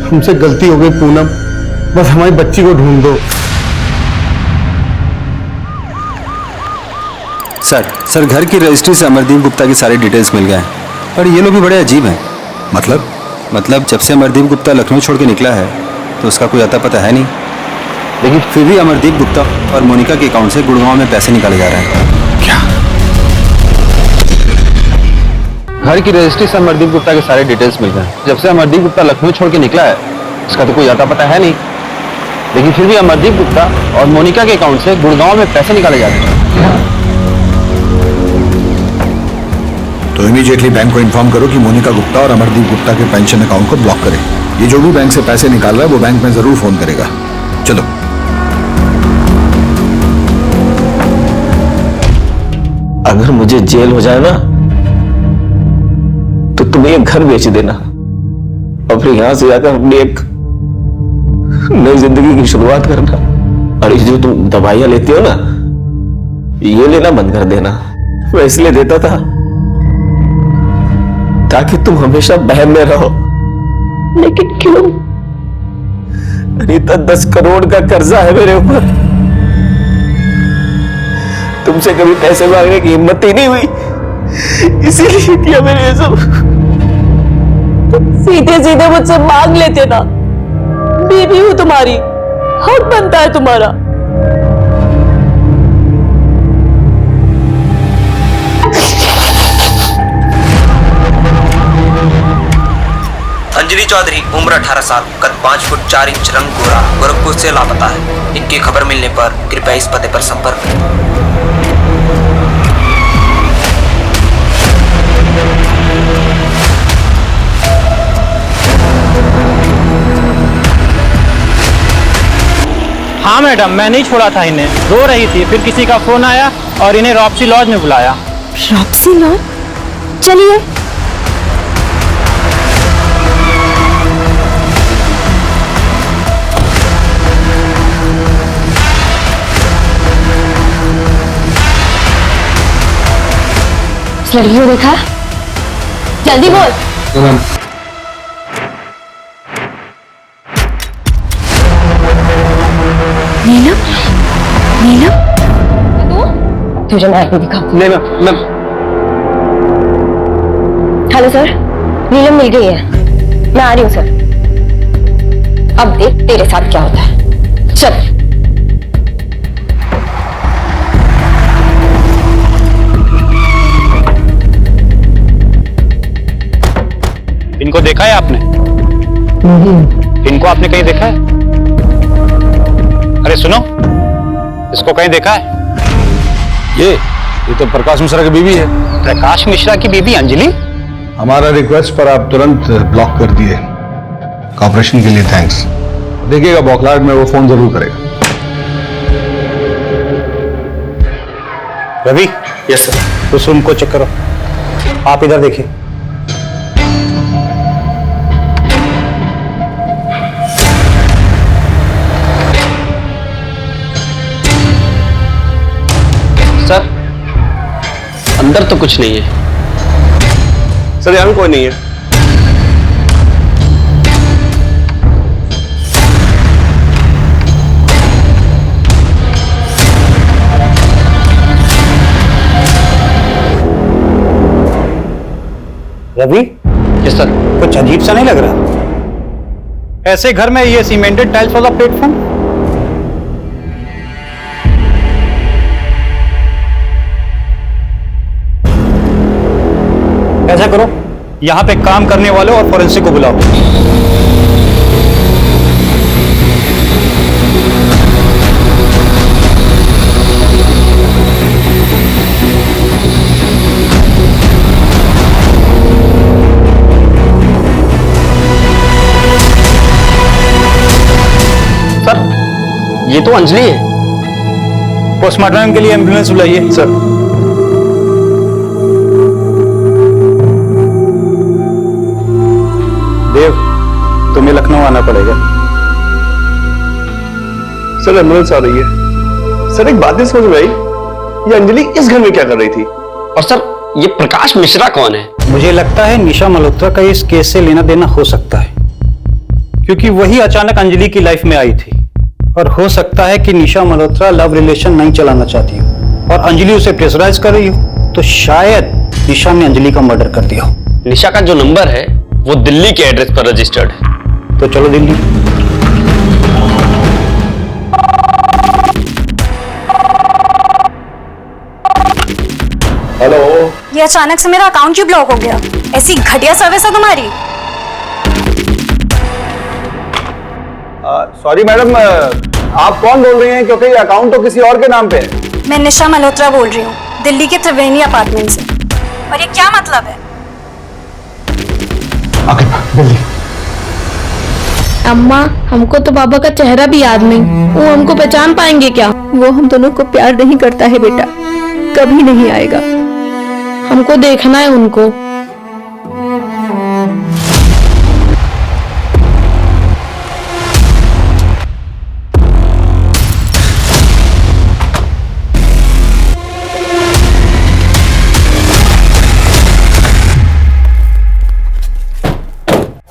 हमसे गलती हो गई पूनम, बस हमारी बच्ची को ढूंढ दो। सर घर की रजिस्ट्री से अमरदीप गुप्ता की सारी डिटेल्स मिल गए, पर ये लोग भी बड़े अजीब हैं। मतलब जब से अमरदीप गुप्ता लखनऊ छोड़ के निकला है तो उसका कोई अता पता है नहीं, लेकिन फिर भी अमरदीप गुप्ता और मोनिका के अकाउंट से गुड़गांव में पैसे निकाले जा रहे हैं। घर की रजिस्ट्री से अमरदीप गुप्ता के सारे डिटेल्स मिल गए। जब से अमरदीप गुप्ता लखनऊ छोड़ के निकला है उसका तो कोई अता पता है नहीं, लेकिन फिर भी अमरदीप गुप्ता और मोनिका के अकाउंट से गुड़गांव में पैसे निकाले जाते हैं। तो इमीडिएटली बैंक को इन्फॉर्म करो कि मोनिका गुप्ता और अमरदीप गुप्ता के पेंशन अकाउंट को ब्लॉक करें। ये जो भी बैंक से पैसे निकाल रहा है वो बैंक में जरूर फोन करेगा। चलो। अगर मुझे जेल हो जाए ना तो तुम ये घर बेच देना और फिर यहां से जाकर अपनी एक नई जिंदगी की शुरुआत करना। और ये जो तुम दवाइयां लेती हो ना ये लेना बंद कर देना। मैं इसलिए देता था ताकि तुम हमेशा बहम में रहो, लेकिन क्यों अनीता 10 करोड़ का कर्जा है मेरे ऊपर। तुमसे कभी पैसे मांगने की हिम्मत ही नहीं हुई, इसीलिए किया मैंने ये सब। सीधे सीधे मुझसे मांग लेते ना, बीवी हूं तुम्हारी, हक बनता है तुम्हारा। अंजलि चौधरी, उम्र 18 साल, कद 5 फुट 4 इंच, रंग गोरा, गोरखपुर से लापता है। इनकी खबर मिलने पर कृपया इस पते पर संपर्क करें। हाँ मैडम, मैं नहीं छोड़ा था इन्हें, रो रही थी, फिर किसी का फोन आया और इन्हें रॉप्सी लॉज में बुलाया। रॉप्सी लॉज? चलिए। इस लड़की को देखा? जल्दी बोल। नीलम? नीलम? तुझे मैं आगे दिखाऊं। नहीं मैं हेलो सर, नीलम मिल गई है, मैं आ रही हूँ सर। अब देख तेरे साथ क्या होता है। चल। इनको देखा है आपने? इनको आपने कहीं देखा है? अरे सुनो, इसको कहीं देखा है? ये तो प्रकाश मिश्रा की बीवी है। प्रकाश मिश्रा की बीवी अंजलि? हमारा रिक्वेस्ट पर आप तुरंत ब्लॉक कर दिए, कॉपरेशन के लिए थैंक्स। देखिएगा बौखलाहट में वो फोन जरूर करेगा। रवि। Yes sir. उस रूम को चेक करो। आप इधर देखिए। सर, अंदर तो कुछ नहीं है। सर यहाँ कोई नहीं है। रवि? Yes sir. कुछ अजीब सा नहीं लग रहा? ऐसे घर में ये सीमेंटेड टाइल्स वाला प्लेटफॉर्म? ऐसा करो, यहां पे काम करने वालों और फॉरेंसिक को बुलाओ। सर, ये तो अंजलि है। पोस्टमार्टम के लिए एम्बुलेंस बुलाइए। सर। देव, तुम्हें लखनऊ आना पड़ेगा। सर एम्बुलेंस आ रही है। सर एक बात नहीं समझ में आई, ये अंजलि इस घर में क्या कर रही थी? और सर ये प्रकाश मिश्रा कौन है? मुझे लगता है निशा मल्होत्रा का इस केस से लेना देना हो सकता है, क्योंकि वही अचानक अंजलि की लाइफ में आई थी। और हो सकता है कि निशा मल्होत्रा लव रिलेशन नहीं चलाना चाहती हो और अंजलि उसे प्रेशराइज कर रही हो, तो शायद निशा ने अंजलि का मर्डर कर दिया हो। निशा का जो नंबर है वो दिल्ली के एड्रेस पर रजिस्टर्ड है। तो चलो दिल्ली। हेलो। ये अचानक से मेरा अकाउंट क्यों ब्लॉक हो गया? ऐसी घटिया सर्विस है तुम्हारी। सॉरी मैडम, आप कौन बोल रही हैं? क्योंकि ये अकाउंट तो किसी और के नाम पे है। मैं निशा मल्होत्रा बोल रही हूँ, दिल्ली के त्रिवेणी अपार्टमेंट से। और ये क्या मतलब है? अम्मा, हमको तो बाबा का चेहरा भी याद नहीं, वो हमको पहचान पाएंगे क्या? वो हम दोनों को प्यार नहीं करता है बेटा, कभी नहीं आएगा। हमको देखना है उनको।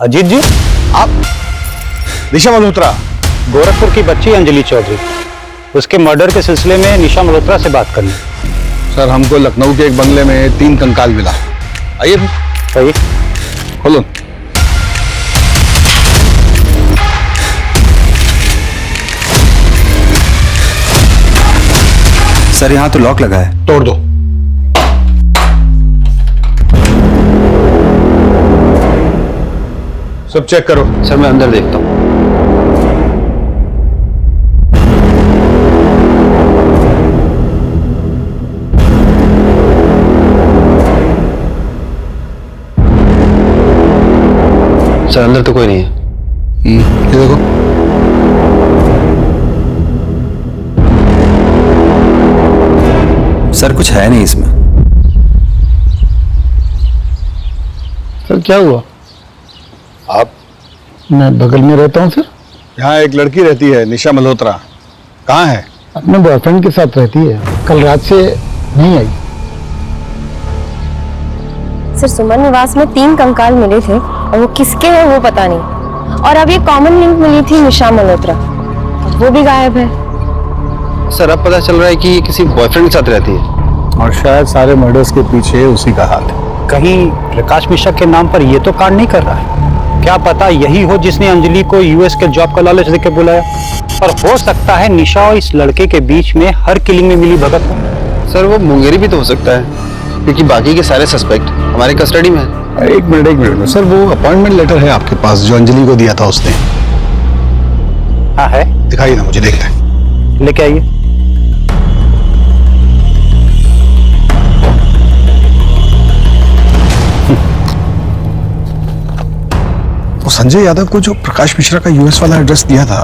अजीत जी, आप निशा मल्होत्रा? गोरखपुर की बच्ची अंजलि चौधरी, उसके मर्डर के सिलसिले में निशा मल्होत्रा से बात करनी। सर, हमको लखनऊ के एक बंगले में 3 कंकाल मिला। आइए आइए, खोलो। सर यहाँ तो लॉक लगा है। तोड़ दो। सब चेक करो। सर मैं अंदर देखता हूँ। सर अंदर तो कोई नहीं है। ये देखो। सर कुछ है नहीं इसमें। सर क्या हुआ? आप? मैं बगल में रहता हूँ सर। यहाँ एक लड़की रहती है, निशा मल्होत्रा। कहाँ है? अपने बॉयफ्रेंड के साथ रहती है, कल रात से नहीं आई। सर सुमन निवास में 3 कंकाल मिले थे और वो किसके हैं वो पता नहीं। और अब ये कॉमन लिंक मिली थी निशा मल्होत्रा, वो भी गायब है। सर अब पता चल रहा है कि ये किसी बॉयफ्रेंड के साथ रहती है और शायद सारे मर्डर्स के पीछे उसी का हाथ है। कहीं प्रकाश मिश्रा के नाम पर ये तो कांड नहीं कर रहा है? क्या पता यही हो जिसने अंजलि को यूएस के जॉब का लालच देके बुलाया। और हो सकता है निशा और इस लड़के के बीच में हर किलिंग में मिली भगत हो। सर वो मुंगेरी भी तो हो सकता है, क्योंकि बाकी के सारे सस्पेक्ट हमारे कस्टडी में है। एक मिनट सर, वो अपॉइंटमेंट लेटर है आपके पास जो अंजलि को दिया था उसने? हाँ है। दिखाइए ना मुझे, देखते हैं। लेके आइए। वो संजय यादव को जो प्रकाश मिश्रा का यूएस वाला एड्रेस दिया था,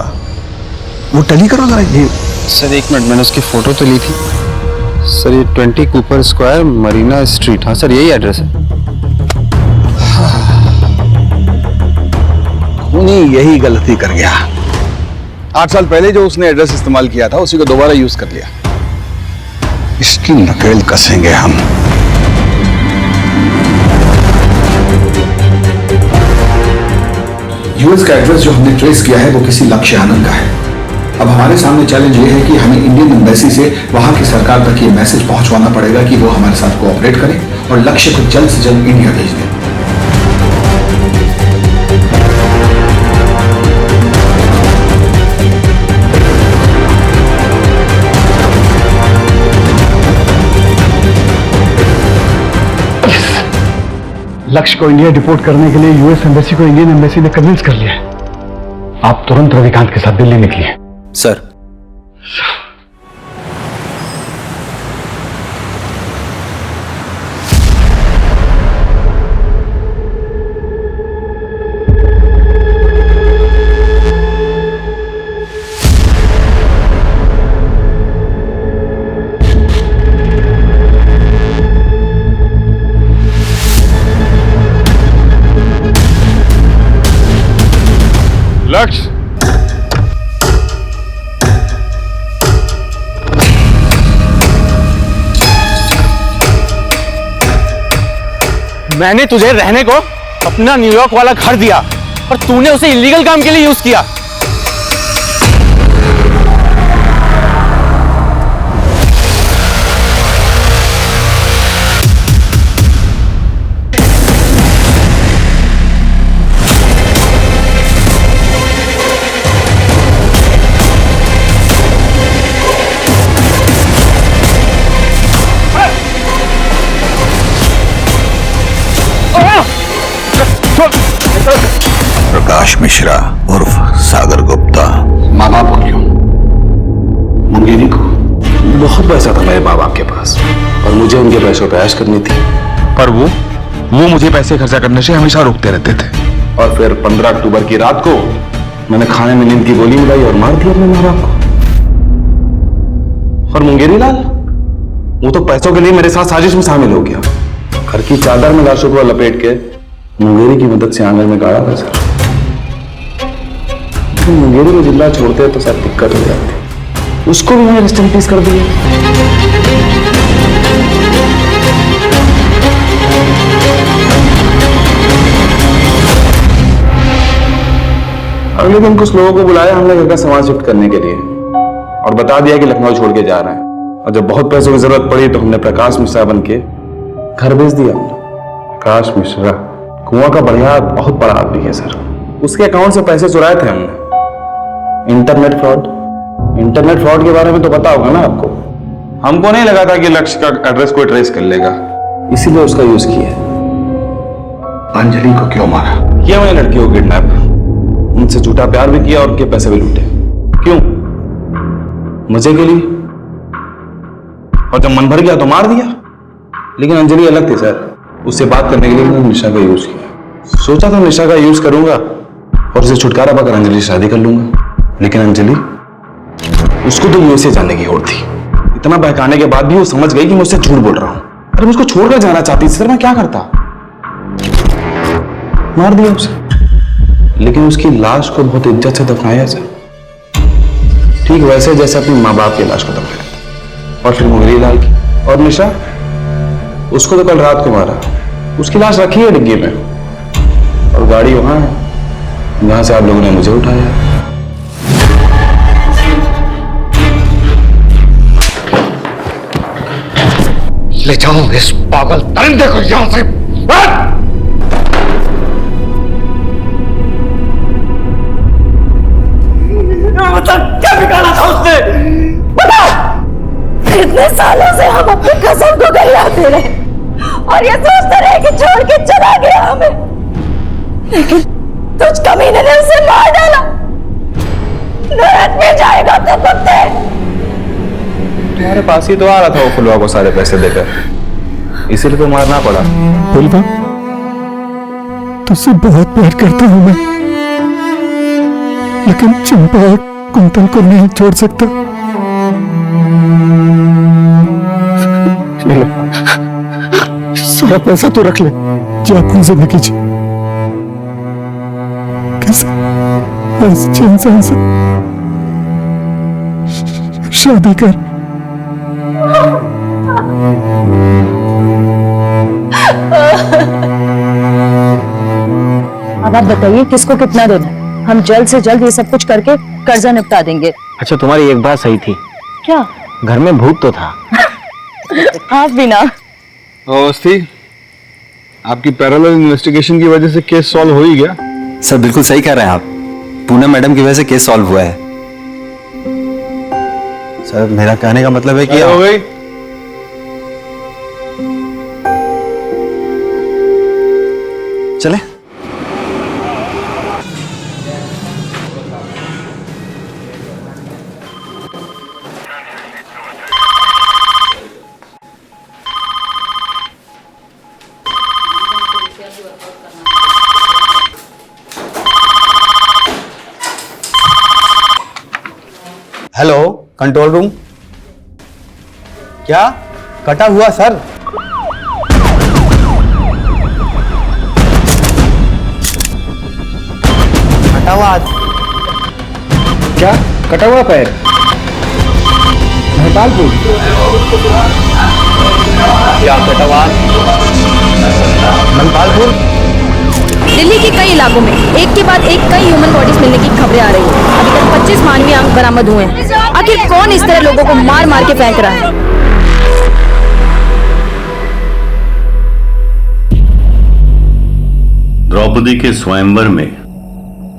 वो टैली करो जरा। ये सर एक मिनट, मैंने उसकी फोटो तो ली थी। सर ये 20 कूपर स्क्वायर मरीना स्ट्रीट। हाँ सर यही एड्रेस है। नहीं, यही गलती कर गया। 8 साल पहले जो उसने एड्रेस इस्तेमाल किया था उसी को दोबारा यूज कर लिया। इसकी नकेल कसेंगे हम। यूएस का एड्रेस जो हमने ट्रेस किया है वो किसी लक्ष्य आनंद का है। अब हमारे सामने चैलेंज ये है कि हमें इंडियन एम्बेसी से वहां की सरकार तक ये मैसेज पहुंचवाना पड़ेगा कि वो हमारे साथ कोऑपरेट करें और लक्ष्य को जल्द से जल्द इंडिया भेज दें। लक्ष्य को इंडिया डिपोर्ट करने के लिए यूएस एम्बेसी को इंडियन एम्बेसी ने कन्विंस कर लिया है। आप तुरंत रविकांत के साथ दिल्ली निकलिए। सर लक्ष्य, मैंने तुझे रहने को अपना न्यूयॉर्क वाला घर दिया और तूने उसे इलीगल काम के लिए यूज किया। प्रकाश मिश्रा उर्फ सागर गुप्ता। माँ बाप को क्यों? मुंगेरी को। बहुत पैसा था मेरे माँ बाप के पास और मुझे उनके पैसों पे ऐश करनी थी, पर वो मुझे पैसे खर्चा करने से हमेशा रोकते रहते थे। और फिर 15 अक्टूबर की रात को मैंने खाने में नींद की गोली मिलाई और मार दिया अपने माँ बाप को। और मुंगेरी लाल, वो तो पैसों के लिए मेरे साथ साजिश में शामिल हो गया। घर की चादर में लाशों को लपेट के मुंगेरी की मदद से आंगन में गाड़ा था सर। तो मुंगेरी में जिंदा छोड़ते तो सब दिक्कत हो जाती, उसको भी मैंने रेस्ट इन पीस कर दिया। अगले दिन कुछ लोगों को बुलाया हमने घर का सामान शिफ्ट करने के लिए और बता दिया कि लखनऊ छोड़ के जा रहे हैं। और जब बहुत पैसों की जरूरत पड़ी तो हमने प्रकाश मिश्रा बन के घर भेज दिया। प्रकाश मिश्रा कुआं का बढ़िया बहुत बड़ा आदमी है सर। उसके अकाउंट से पैसे चुराए थे हमने। इंटरनेट फ्रॉड के बारे में तो पता होगा ना आपको। हमको नहीं लगा था कि लक्ष्य का एड्रेस कोई ट्रेस कर लेगा, इसीलिए उसका यूज किया। अंजलि को क्यों मारा? किया मैंने लड़की को किडनैप, उनसे झूठा प्यार भी किया और उनके पैसे भी लूटे। क्यों? मजे के लिए। और जब मन भर गया तो मार दिया। लेकिन अंजलि अलग थी सर, उससे बात करने के लिए मैंने निशा का यूज किया। सोचा था निशा का यूज करूंगा और उसे छुटकारा पाकर अंजलि से शादी कर लूंगा। लेकिन अंजलि, उसको तो यूएसए जाने की होड़ थी। इतना बहकाने के बाद भी वो समझ गई कि मैं उससे झूठ बोल रहा हूं। अरे मुझको छोड़कर जाना चाहती सर, मैं क्या करता? मार दिया उसे। लेकिन उसकी लाश को बहुत इज्जत से दफनाया सर, ठीक वैसे जैसे अपने माँ बाप की लाश को दफनाया। और फिर मुंगेरी लाल की और निशा, उसको तो कल रात को मारा। उसकी लाश रखी है डिग्गी में और गाड़ी वहां है जहां से आप लोगों ने मुझे उठाया। ले जाओ इस पागल दरिंदे को यहां से। मतलब क्या बिगाड़ा था उसने? बता! इतने सालों से हम अपनी कसम को गलाते रहे और ये सोचते रहे कि छोड़ के चला गया हमें, लेकिन तुझ कमीने ने उसे मार डाला। नरक में जाएगा तो कुत्ते। तुम्हारे पास ही तो आ रहा था वो फुलवा को सारे पैसे देकर, इसीलिए तो मारना पड़ा। फुलवा, तुझसे बहुत प्यार करता हूं मैं, लेकिन चंपा और कुंतल को नहीं छोड़ सकता। सारा पैसा तो रख ले, जो अपनी जिंदगी जी कैसे अच्छे इंसान से शादी कर। अब आप बताइए किसको कितना देना है? हम जल्द से जल्द ये सब कुछ करके कर्जा निपटा देंगे। अच्छा, तुम्हारी एक बात सही थी। क्या? घर में भूत तो था। आप भी ना। अवस्थी, आपकी पैरेलल इन्वेस्टिगेशन की वजह से केस सॉल्व हो ही गया। सर बिल्कुल सही कह रहे हैं आप, पूनम मैडम की वजह से केस सॉल्व हुआ है। सर मेरा कहने का मतलब है कि हो गई। चले। Hello, control room. क्या कटा हुआ सर? कटा हुआ हाथ। क्या कटा हुआ पैर? भोपालपुर। क्या कटा हुआ? भोपालपुर। दिल्ली के कई इलाकों में एक के बाद एक कई ह्यूमन बॉडीज मिलने की खबरें आ रही हैं। अभी तक 25 मानवीय अंग बरामद हुए हैं। आखिर कौन इस तरह लोगों को मार मार के फेंक रहा है? द्रौपदी के स्वयंवर में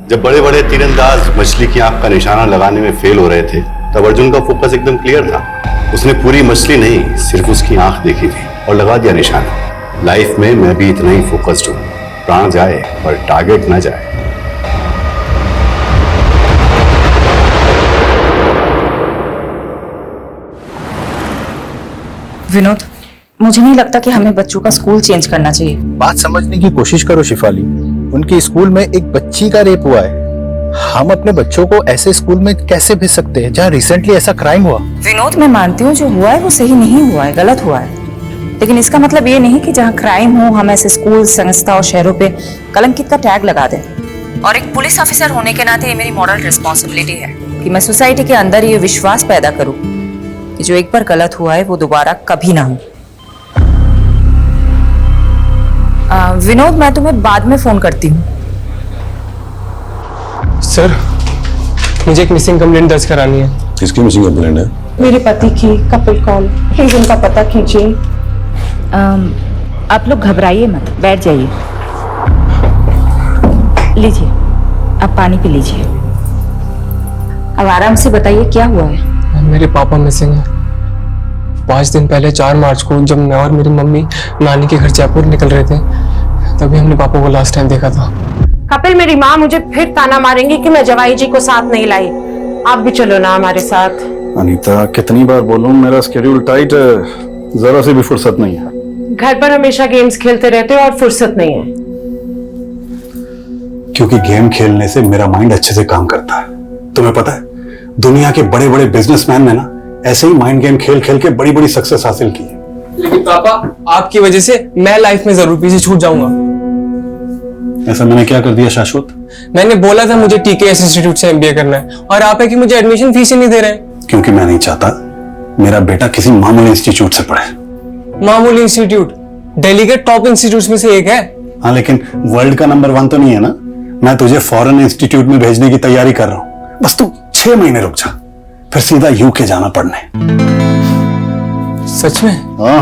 जब बड़े बड़े तीरंदाज मछली की आंख का निशाना लगाने में फेल हो रहे थे, तब अर्जुन का फोकस एकदम क्लियर था। उसने पूरी मछली नहीं, सिर्फ उसकी आंख देखी थी और लगा दिया निशाना। लाइफ में मैं भी इतना ही फोकस्ड हूँ। प्राण जाए पर टारगेट ना जाए। विनोद, मुझे नहीं लगता कि हमें बच्चों का स्कूल चेंज करना चाहिए। बात समझने की कोशिश करो शिफाली, उनके स्कूल में एक बच्ची का रेप हुआ है। हम अपने बच्चों को ऐसे स्कूल में कैसे भेज सकते हैं जहाँ रिसेंटली ऐसा क्राइम हुआ? विनोद, मैं मानती हूँ जो हुआ है वो सही नहीं हुआ है, गलत हुआ है, लेकिन इसका मतलब ये नहीं कि जहाँ क्राइम हो हम ऐसे स्कूल, संस्था और शहरों पे कलंकित का टैग लगा दें। और एक पुलिस ऑफिसर होने के नाते ये मेरी मॉरल रिस्पॉन्सिबिलिटी है कि मैं सोसाइटी के अंदर ये विश्वास पैदा करूं कि जो एक बार गलत हुआ है वो दोबारा कभी ना हो। विनोद, मैं तुम्हें बाद में फोन करती हूँ। सर, मुझे एक मिसिंग कंप्लेंट दर्ज करानी है। किसकी मिसिंग कंप्लेंट है? मेरे पति की। कपिल कौन? प्लीज उनका पता कीजिए। आप लोग घबराइए मत, बैठ जाइए। लीजिए, अब पानी पी लीजिए। अब आराम से बताइए क्या हुआ है। मेरे पापा मिसिंग है। 5 दिन पहले 4 मार्च को जब मैं और मेरी मम्मी नानी के घर जयपुर निकल रहे थे, तभी हमने पापा को लास्ट टाइम देखा था। कपिल, मेरी माँ मुझे फिर ताना मारेंगी कि मैं जवाई जी को साथ नहीं लाई। आप भी चलो ना हमारे साथ। अनीता, कितनी बार बोलूं, मेरा स्केड्यूल टाइट है, जरा से भी फुर्सत नहीं है। घर पर हमेशा गेम्स खेलते रहते हो और फुर्सत नहीं है। क्योंकि गेम खेलने से मेरा माइंड अच्छे से काम करता है। तुम्हें पता है, दुनिया के बड़े बड़े बिजनेसमैन ने ना ऐसे ही माइंड गेम खेल खेल के बड़ी बड़ी सक्सेस हासिल की है। लेकिन पापा, आपकी वजह से मैं लाइफ में जरूर पीछे छूट जाऊंगा। ऐसा मैंने क्या कर दिया शाश्वत? मैंने बोला था मुझे टीकेएस इंस्टीट्यूट से एमबीए करना है, और आप है कि मुझे एडमिशन फीस ही नहीं दे रहे हैं। क्योंकि मैं नहीं चाहता मेरा बेटा किसी मामूली इंस्टीट्यूट से पढ़े। मामूली इंस्टीट्यूट दिल्ली के टॉप इंस्टीट्यूट में से एक है। हाँ, लेकिन वर्ल्ड का नंबर 1 तो नहीं है ना। मैं तुझे फॉरेन इंस्टीट्यूट में भेजने की तैयारी कर रहा हूँ। बस तू 6 महीने रुक जा, फिर सीधा यूके जाना पढ़ने। सच में? हाँ।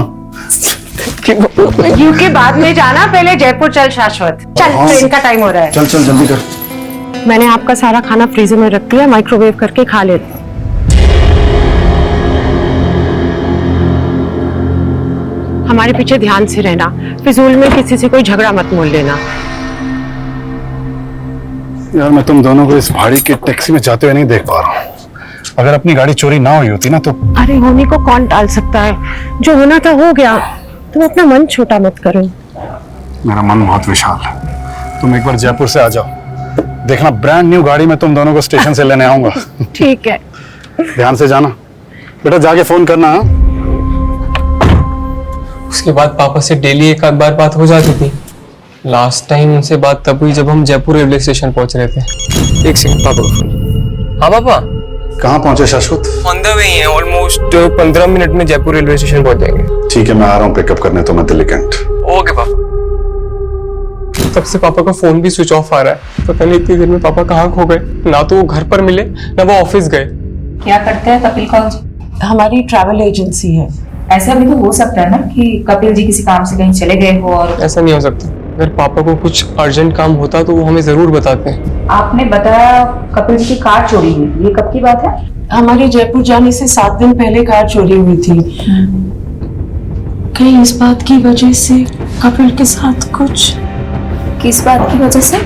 यूके बाद में जाना, पहले जयपुर चल शाश्वत। चल, ट्रेन का टाइम हो रहा है। चल चल जल्दी कर। मैंने आपका सारा खाना फ्रीजर में रख दिया, माइक्रोवेव करके खा लेते। हमारे पीछे ध्यान से रहना, फिजूल में किसी से कोई झगड़ा मत मोल लेना। यार, मैं तुम दोनों को इस भाड़ी की टैक्सी में जाते हुए नहीं देख पा रहा हूँ। अगर अपनी गाड़ी चोरी ना हुई होती ना तो। अरे, होने को कौन टाल सकता है? जो होना था हो गया। तुम अपना मन छोटा मत करो। मेरा मन बहुत विशाल है। तुम एक बार जयपुर से आ जाओ, देखना ब्रांड न्यू गाड़ी में तुम दोनों को स्टेशन से लेने आऊंगा। ठीक है। ध्यान से जाना बेटा, जाके फोन करना। हाँ? उसके बाद पापा से डेली एक आध बार बात हो जाती थी। लास्ट टाइम उनसे बात तब हुई जब हम जयपुर रेलवे स्टेशन पहुंच रहे थे। एक सेकंड, पापा का फोन। हाँ पापा। कहाँ पहुंचे शाश्वत? ऑन द वे हैं, ऑलमोस्ट 15 मिनट में जयपुर रेलवे स्टेशन पहुंच जाएंगे। ठीक है, मैं आ रहा हूँ पिकअप करने तो मैं दिल्ली कैंट। ओके पापा। तब से पापा का फोन भी स्विच ऑफ आ रहा है। पता नहीं इतनी देर में पापा कहाँ खो गए। ना तो वो घर पर मिले, ना वो ऑफिस गए। क्या करते हैं कपिल कौन जी? हमारी ट्रैवल एजेंसी है। ऐसा भी तो हो सकता है ना कि कपिल जी किसी काम से कहीं चले गए हो और। ऐसा नहीं हो सकता। अगर पापा को कुछ अर्जेंट काम होता तो वो हमें जरूर बताते हैं। आपने बताया कपिल जी की कार चोरी हुई, ये कब की बात है? हमारे जयपुर जाने से 7 दिन पहले कार चोरी हुई थी। कहीं इस बात की वजह से कपिल के साथ कुछ। किस बात की वजह से?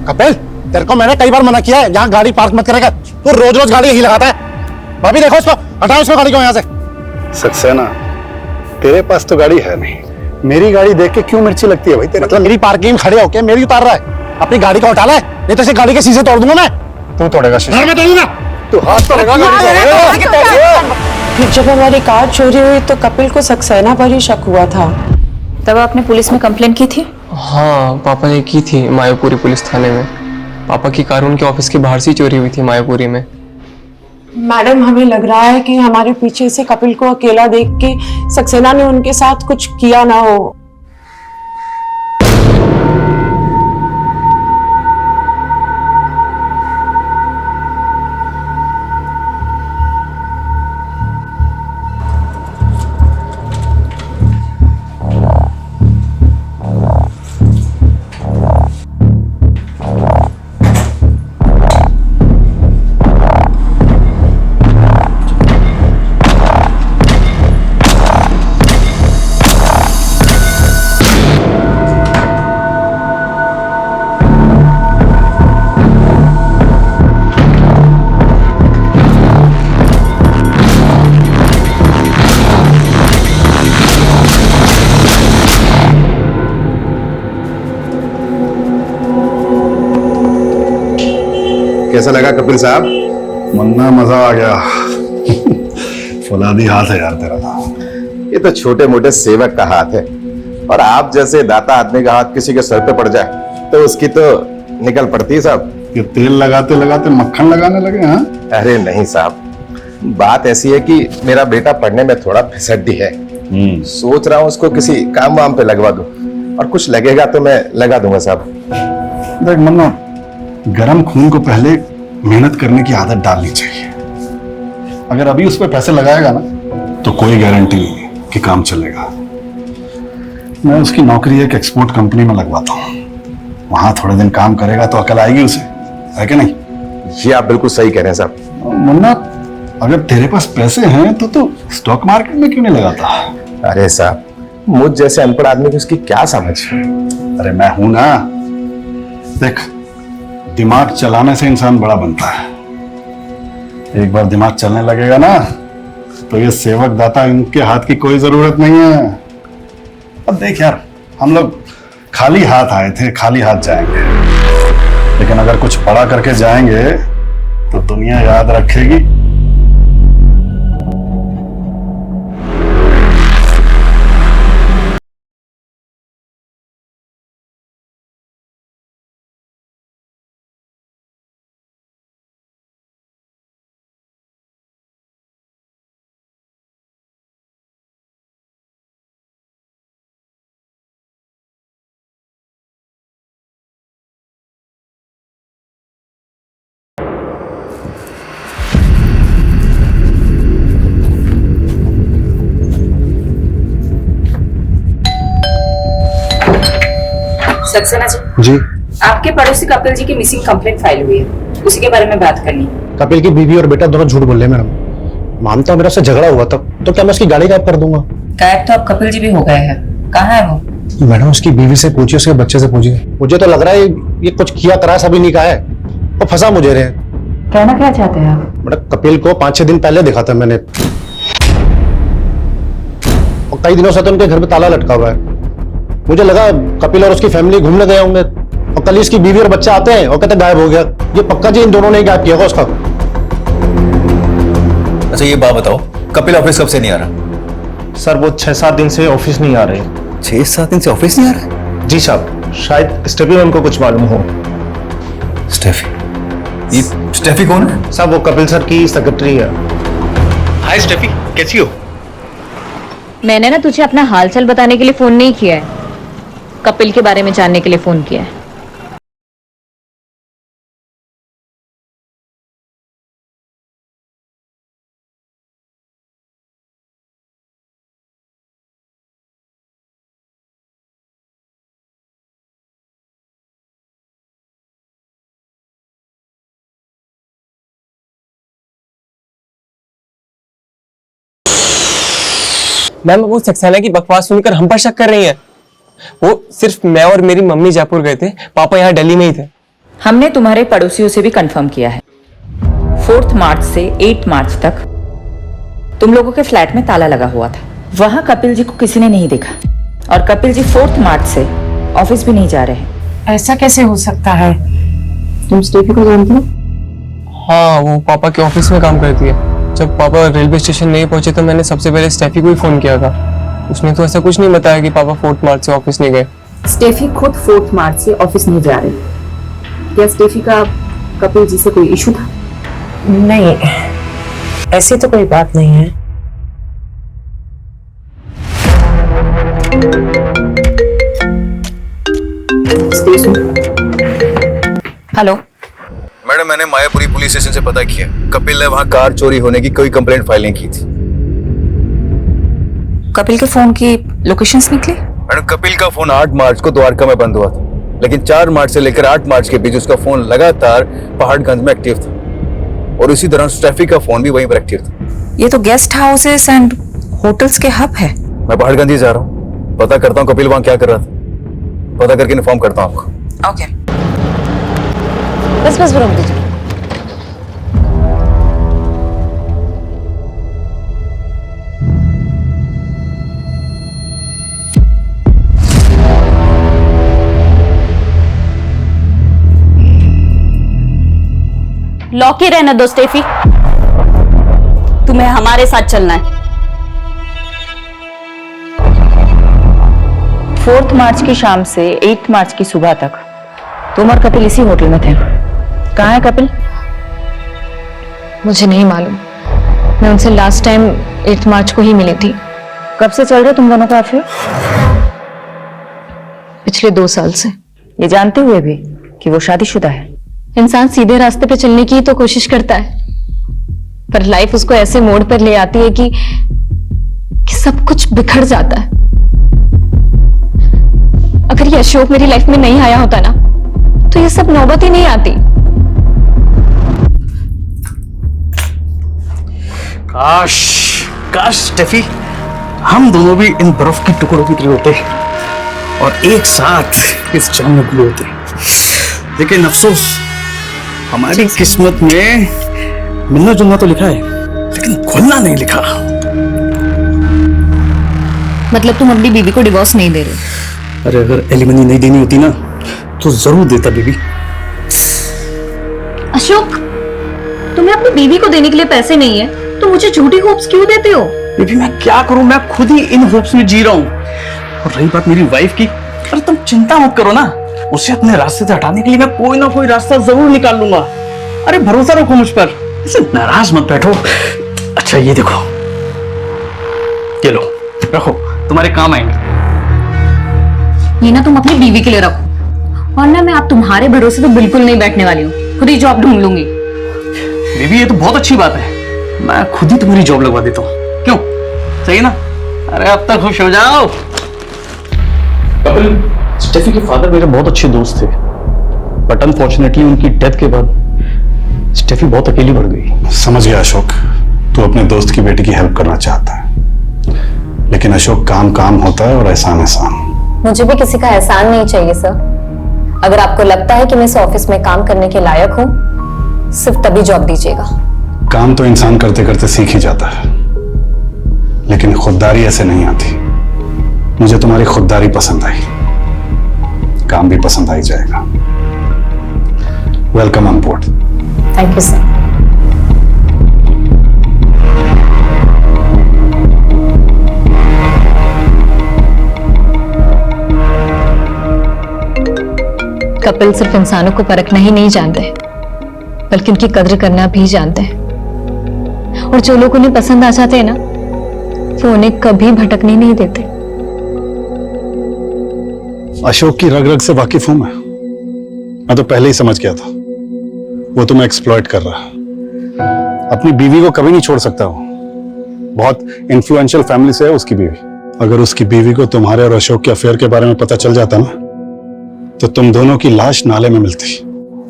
कपिल, तेरे को मैंने कई बार मना किया है यहाँ गाड़ी पार्क मत करेगा। तू रोज रोज गाड़ी यही लगाता है। भाभी देखो इसको, हटाओ इसको गाड़ी को यहाँ से। सक्सेना, तेरे पास तो गाड़ी है नहीं, मेरी गाड़ी देख के क्यों मिर्ची लगती है भाई तेरे? मतलब मेरी पार्किंग में खड़े होके मेरी उतार रहा है? अपनी गाड़ी का उठा ले, नहीं तो इसे गाड़ी के शीशे तोड़ दूंगा मैं। तू तोड़ेगा शीशे? मैं तोड़ूंगा। तू हाथ तो लगा फिर जब हमारी कार चोरी हुई तो कपिल को सक्सेना पर ही शक हुआ था। तब आपने पुलिस में कंप्लेंट की थी? हाँ, पापा ने की थी मायापुरी पुलिस थाने में। पापा की कार उनके ऑफिस के बाहर से चोरी हुई थी मायापुरी में। मैडम, हमें लग रहा है कि हमारे पीछे से कपिल को अकेला देख के सक्सेना ने उनके साथ कुछ किया ना हो। कैसा लगा कपिल साहब? मन्ना मजा आ गया। फौलादी हाथ है यार तेरा। ये तो छोटे मोटे सेवक का हाथ है, और आप जैसे दाता आदमी का हाथ किसी के सर पे पड़ जाए तो उसकी तो निकल पड़ती है साहब। ये तेल लगाते लगाते मक्खन लगाने लगे हैं? अरे नहीं साहब, बात ऐसी है कि मेरा बेटा पढ़ने में थोड़ा फिसड्डी है। सोच रहा हूँ उसको किसी काम वाम पे लगवा दूं, और कुछ लगेगा तो मैं लगा दूंगा साहब। देख मन्ना, गरम खून को पहले मेहनत करने की आदत डालनी चाहिए। अगर अभी उस पर पैसे लगाएगा ना तो कोई गारंटी नहीं कि काम चलेगा। मैं उसकी नौकरी एक एक्सपोर्ट कंपनी में लगवाता हूँ, वहां थोड़े दिन काम करेगा तो अकल आएगी उसे, है कि नहीं? ये आप बिल्कुल सही कह रहे हैं साहब। मुन्ना, अगर तेरे पास पैसे हैं तो स्टॉक मार्केट में क्यों नहीं लगाता? अरे साहब, मुझ जैसे अनपढ़ आदमी को इसकी क्या समझ? अरे मैं हूं ना। देख, दिमाग चलाने से इंसान बड़ा बनता है। एक बार दिमाग चलने लगेगा ना तो ये सेवक दाता इनके हाथ की कोई जरूरत नहीं है। अब देख यार, हम लोग खाली हाथ आए थे, खाली हाथ जाएंगे, लेकिन अगर कुछ बड़ा करके जाएंगे तो दुनिया याद रखेगी। सक्सेना जी, आपके पड़ोसी कपिल जी की मिसिंग कंप्लेंट फाइल हुई है, उसी के बारे में बात करनी है। कपिल की बीवी और बेटा दोनों झूठ बोल रहे हैं मैडम। मानता हूँ मेरा उससे झगड़ा हुआ था, तो क्या मैं उसकी गाड़ी गायब कर दूंगा? गायब तो अब कपिल जी भी हो गए हैं, कहाँ है वो? मैडम, उसकी बीवी से पूछिए, उसके बच्चे से पूछिए। मुझे तो लग रहा है ये कुछ किया करा सभी नहीं कहा है, वो फंसा मुझे रहे। कहना क्या चाहते हैं आप? मैडम, कपिल को 5-6 दिन पहले देखा था मैंने, और कई दिनों से तो उनके घर में ताला लटका हुआ है। मुझे लगा कपिल और उसकी फैमिली घूमने गए होंगे, और कल इसकी बीवी और बच्चा आते हैं और कहते गायब हो गया। ये पक्का जी इन दोनों ने गायब किया होगा उसका। अच्छा ये बात बताओ, कपिल ऑफिस कब से नहीं आ रहा? सर वो 6-7 दिन से ऑफिस नहीं आ रहे। 6-7 दिन से ऑफिस नहीं आ रहा? जी साहब, शायद स्टेफी मैम को कुछ मालूम हो। स्टेफी? ये स्टेफी कौन है? साहब वो कपिल सर की सेक्रेटरी है। हाय स्टेफी, कैसी हो? मैंने ना तुझे अपना हालचाल बताने के लिए फोन नहीं किया है, कपिल के बारे में जानने के लिए फोन किया है। मैम वो सक्सेना की बकवास सुनकर हम पर शक कर रही हैं। वो सिर्फ मैं और मेरी मम्मी जयपुर गए थे, पापा यहाँ दिल्ली में ही थे। हमने तुम्हारे पड़ोसियों से भी कंफर्म किया है, 4 मार्च से 8 मार्च तक तुम लोगों के फ्लैट में ताला लगा हुआ था। वहां कपिल जी को किसी ने नहीं देखा, और कपिल जी 4 मार्च से ऑफिस भी नहीं जा रहे हैं। ऐसा कैसे हो सकता है? तुम स्टेफी को जानते हो? हाँ, वो पापा के ऑफिस में काम करती है। जब पापा रेलवे स्टेशन नहीं पहुंचे तो मैंने सबसे पहले स्टेफी को ही फोन किया था। उसने तो ऐसा कुछ नहीं बताया कि पापा 4 मार्च से ऑफिस नहीं गए। स्टेफी खुद 4 मार्च से ऑफिस नहीं जा रही। क्या स्टेफी का कपिल जी से कोई इशू था? नहीं, ऐसी तो कोई बात नहीं है। हेलो मैडम, मैंने मायापुरी पुलिस स्टेशन से पता किया, कपिल ने वहां कार चोरी होने की कोई कंप्लेंट फाइल नहीं की थी। कपिल के फोन की लोकेशंस निकली? मैडम, कपिल का फोन 8 मार्च को द्वारका में बंद हुआ था, लेकिन 4 मार्च से लेकर 8 मार्च के बीच उसका फोन लगातार पहाड़गंज में एक्टिव था, और इसी दौरान स्टेफी का फोन भी वहीं पर एक्टिव था। ये तो गेस्ट हाउसेस एंड होटल्स के हब है। मैं पहाड़गंज ही जा रहा हूँ, पता करता हूँ कपिल वहां क्या कर रहा था, पता करके इन्फॉर्म करता हूँ आपको। ओके। बस बस दीजिए। लॉक ही रहने दो स्टेफी, तुम्हें हमारे साथ चलना है। 4 मार्च की शाम से 8 मार्च की सुबह तक तुम और कपिल इसी होटल में थे। कहाँ है कपिल? मुझे नहीं मालूम, मैं उनसे लास्ट टाइम 8 मार्च को ही मिली थी। कब से चल रहे तुम दोनों का अफेयर? पिछले 2 साल से। ये जानते हुए भी कि वो शादीशुदा है। इंसान सीधे रास्ते पे चलने की तो कोशिश करता है, पर लाइफ उसको ऐसे मोड़ पर ले आती है कि सब कुछ बिखर जाता है। अगर ये अशोक मेरी लाइफ में नहीं आया होता ना, तो ये सब नौबत ही नहीं आती। काश काश स्टेफी, हम दोनों भी इन बर्फ के टुकड़ों की तरह होते और एक साथ इस जंग में घुले होते। लेकिन अफसोस, हमारी किस्मत में मिलना जुलना तो लिखा है, लेकिन घुलना नहीं लिखा। मतलब तुम अपनी बीवी को डिवोर्स नहीं दे रहे? अरे अगर एलिमनी नहीं देनी होती ना, तो जरूर देता बीबी। अशोक, तुम्हें अपनी बीवी को देने के लिए पैसे नहीं है, तो मुझे झूठी होप्स क्यों देते हो? बेबी मैं क्या करूं, मैं खुद ही इन होप्स में जी रहा हूं। और रही बात मेरी वाइफ की, अरे तुम चिंता मत करो ना, उसे अपने रास्ते से हटाने के लिए मैं कोई ना कोई रास्ता जरूर निकाल लूंगा। अरे भरोसा रखो मुझ पर, ऐसे नाराज मत बैठो। अच्छा ये देखो, ये लो, रखो, तुम्हारे काम आएंगे। ये ना तुम अपनी बीवी के लिए रखो, वरना मैं आप तुम्हारे भरोसे तो बिल्कुल नहीं बैठने वाली हूँ, खुद ही जॉब ढूंढ लूंगी। बेबी ये तो बहुत अच्छी बात है, मैं खुद ही तुम्हारी जॉब लगवा देता हूँ, क्यों? सही ना? अरे अब तक खुश हो जाओ। कपिल, स्टेफी के फादर मेरे बहुत अच्छे दोस्त थे, बट अनफॉर्चुनेटली उनकी डेथ के बाद स्टेफी बहुत अकेली पड़ गई। समझ गया अशोक, तू अपने दोस्त की बेटी की हेल्प करना चाहता है, लेकिन अशोक काम काम होता है और एहसान एहसान। मुझे भी किसी का एहसान नहीं चाहिए सर। अगर आपको लगता है कि मैं इस ऑफिस में काम करने के लायक हूँ, सिर्फ तभी जॉब दीजिएगा। काम तो इंसान करते करते सीख ही जाता है, लेकिन खुददारी ऐसे नहीं आती। मुझे तुम्हारी खुददारी पसंद आई, काम भी पसंद आ ही जाएगा। Welcome on board. Thank you sir. Kapil सिर्फ इंसानों को परखना ही नहीं जानते, बल्कि उनकी कद्र करना भी जानते हैं। और जो लोग उन्हें पसंद आ जाते हैं ना, वो उन्हें कभी भटकने नहीं देते। अशोक की रग रग से वाकिफ हूं मैं तो पहले ही समझ गया था वो तुम्हें एक्सप्लॉइट कर रहा है। अपनी बीवी को कभी नहीं छोड़ सकता वो, बहुत इन्फ्लुएंशियल फैमिली से है उसकी बीवी। अगर उसकी बीवी को तुम्हारे और अशोक के अफेयर के बारे में पता चल जाता ना, तो तुम दोनों की लाश नाले में मिलती।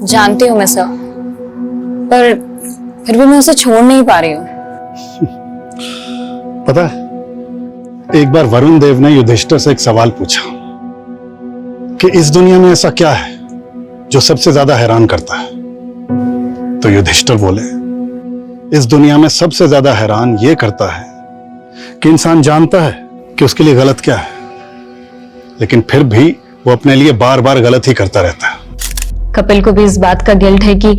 जानती हूँ मैं सर, पर फिर भी मैं उसे छोड़ नहीं पा रही हूँ। पता है, एक बार वरुण देव ने युधिष्ठिर से एक सवाल पूछा कि इस दुनिया में ऐसा क्या है जो सबसे ज्यादा हैरान करता है। तो युधिष्ठिर बोले, इस दुनिया में सबसे ज्यादा हैरान यह करता है कि इंसान जानता है कि उसके लिए गलत क्या है, लेकिन फिर भी वो अपने लिए बार बार गलत ही करता रहता है। कपिल को भी इस बात का गिल्ट है कि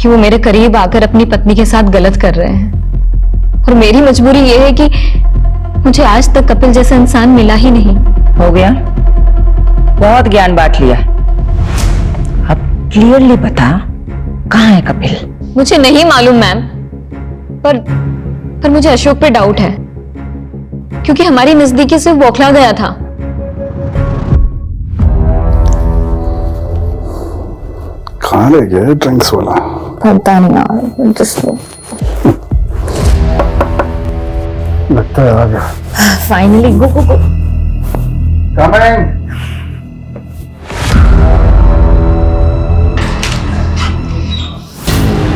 वो मेरे करीब आकर अपनी पत्नी के साथ गलत कर रहे हैं, और मेरी मजबूरी ये है कि मुझे आज तक कपिल जैसा इंसान मिला ही नहीं। हो गया, बहुत ज्ञान बांट लिया, अब क्लियरली बता कहाँ है कपिल? मुझे नहीं मालूम मैम, पर मुझे अशोक पे डाउट है, क्योंकि हमारी नजदीकी से बौखला गया था। कहाँ ले गया ड्रिंक्स वाला? पता नहीं यार, लगता है आ गया। फाइनली गो गो गो।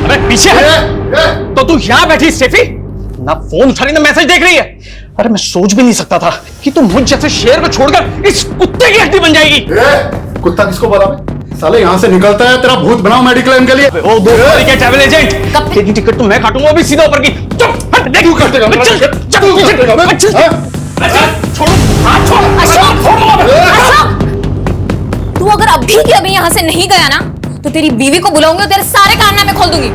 अरे पीछे हट। तो तू यहाँ बैठी स्टेफी, ना फोन उठा रही ना मैसेज देख रही है। अरे मैं सोच भी नहीं सकता था कि तू मुझ जैसे शेर को छोड़कर इस कुत्ते की हड्डी बन जाएगी। कुत्ता किसको बोला? साले यहाँ से निकलता है, तेरा भूत बनाओ मेडिक्लेम के लिए। ओ दो के ट्रैवल एजेंट, कब तेरी टिकट तो मैं काटूंगा, अभी सीधा ऊपर की। चुप हट, देख तू काटेगा। छोड़ो, हाथ छोड़। तू अगर अभी के अभी यहाँ से नहीं गया ना, तो तो तेरी बीवी को बुलाऊंगी और तेरे सारे कारनामे खोल दूंगी।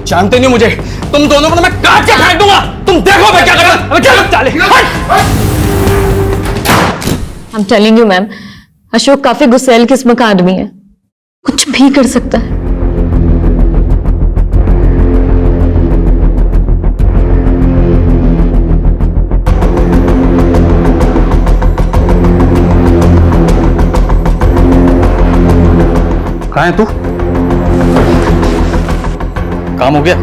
जानते नहीं मुझे, तुम दोनों को मैं काट के फेंक दूंगा। तुम देखो मैं क्या करूंगा। I'm telling you ma'am, Ashok काफी गुस्सैल किस्म का आदमी है, कुछ भी कर सकता है। कहाँ है तू? काम हो गया?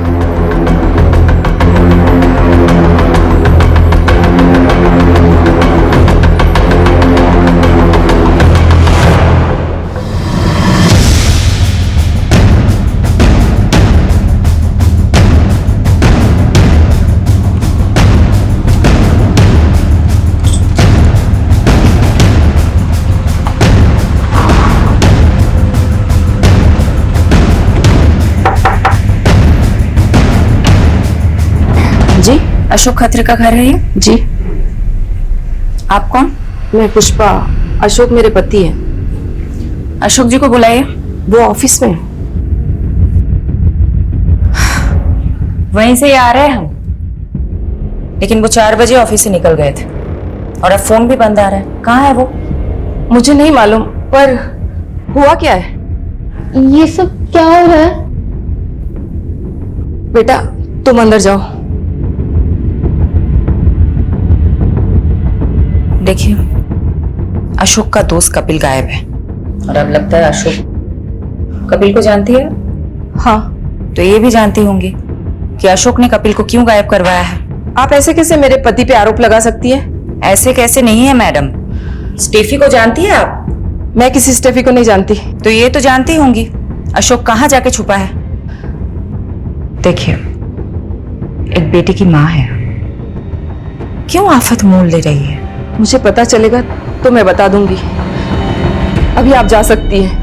जी, अशोक खत्री का घर है ये? जी। आप कौन? मैं पुष्पा, अशोक मेरे पति हैं। अशोक जी को बुलाइए। वो ऑफिस में। वहीं से ही आ रहे हैं हम, लेकिन वो 4 बजे ऑफिस से निकल गए थे और अब फोन भी बंद आ रहा है। कहाँ है वो? मुझे नहीं मालूम, पर हुआ क्या है? ये सब क्या हो रहा है? बेटा तुम अंदर जाओ। देखिए, अशोक का दोस्त कपिल गायब है और अब लगता है अशोक कपिल को जानती है। हाँ, तो ये भी जानती होंगी कि अशोक ने कपिल को क्यों गायब करवाया है। आप ऐसे कैसे मेरे पति पे आरोप लगा सकती है? ऐसे कैसे नहीं है मैडम। स्टेफी को जानती है आप? मैं किसी स्टेफी को नहीं जानती। तो ये तो जानती होंगी अशोक कहाँ जाके छुपा है। देखिए, एक बेटी की माँ है, क्यों आफत मोल ले रही है? मुझे पता चलेगा तो मैं बता दूंगी। अभी आप जा सकती हैं।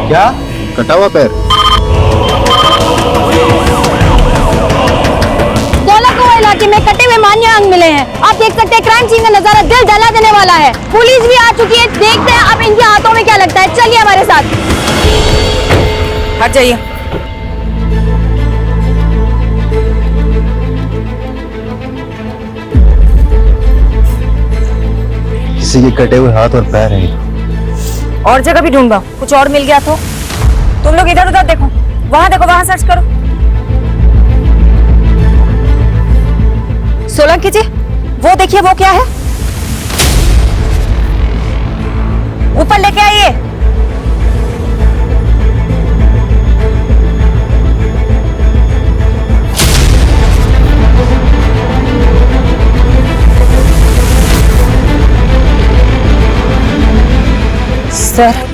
क्या? कटा हुआ पैर? दौलतपुर इलाके में कटे हुए मान्य अंग मिले हैं। आप देख सकते हैं क्राइम सीन का नजारा दिल दहला देने वाला है। पुलिस भी आ चुकी है, देखते हैं अब इनके हाथों में क्या लगता है। चलिए हमारे साथ। हट जाइए। किसी के कटे हुए हाथ और पैर हैं। और जगह भी ढूंढा, कुछ और मिल गया तो? तुम लोग इधर उधर देखो, वहां सर्च करो। सोलंकी जी, वो देखिए, वो क्या है? ऊपर लेके आइए। सर,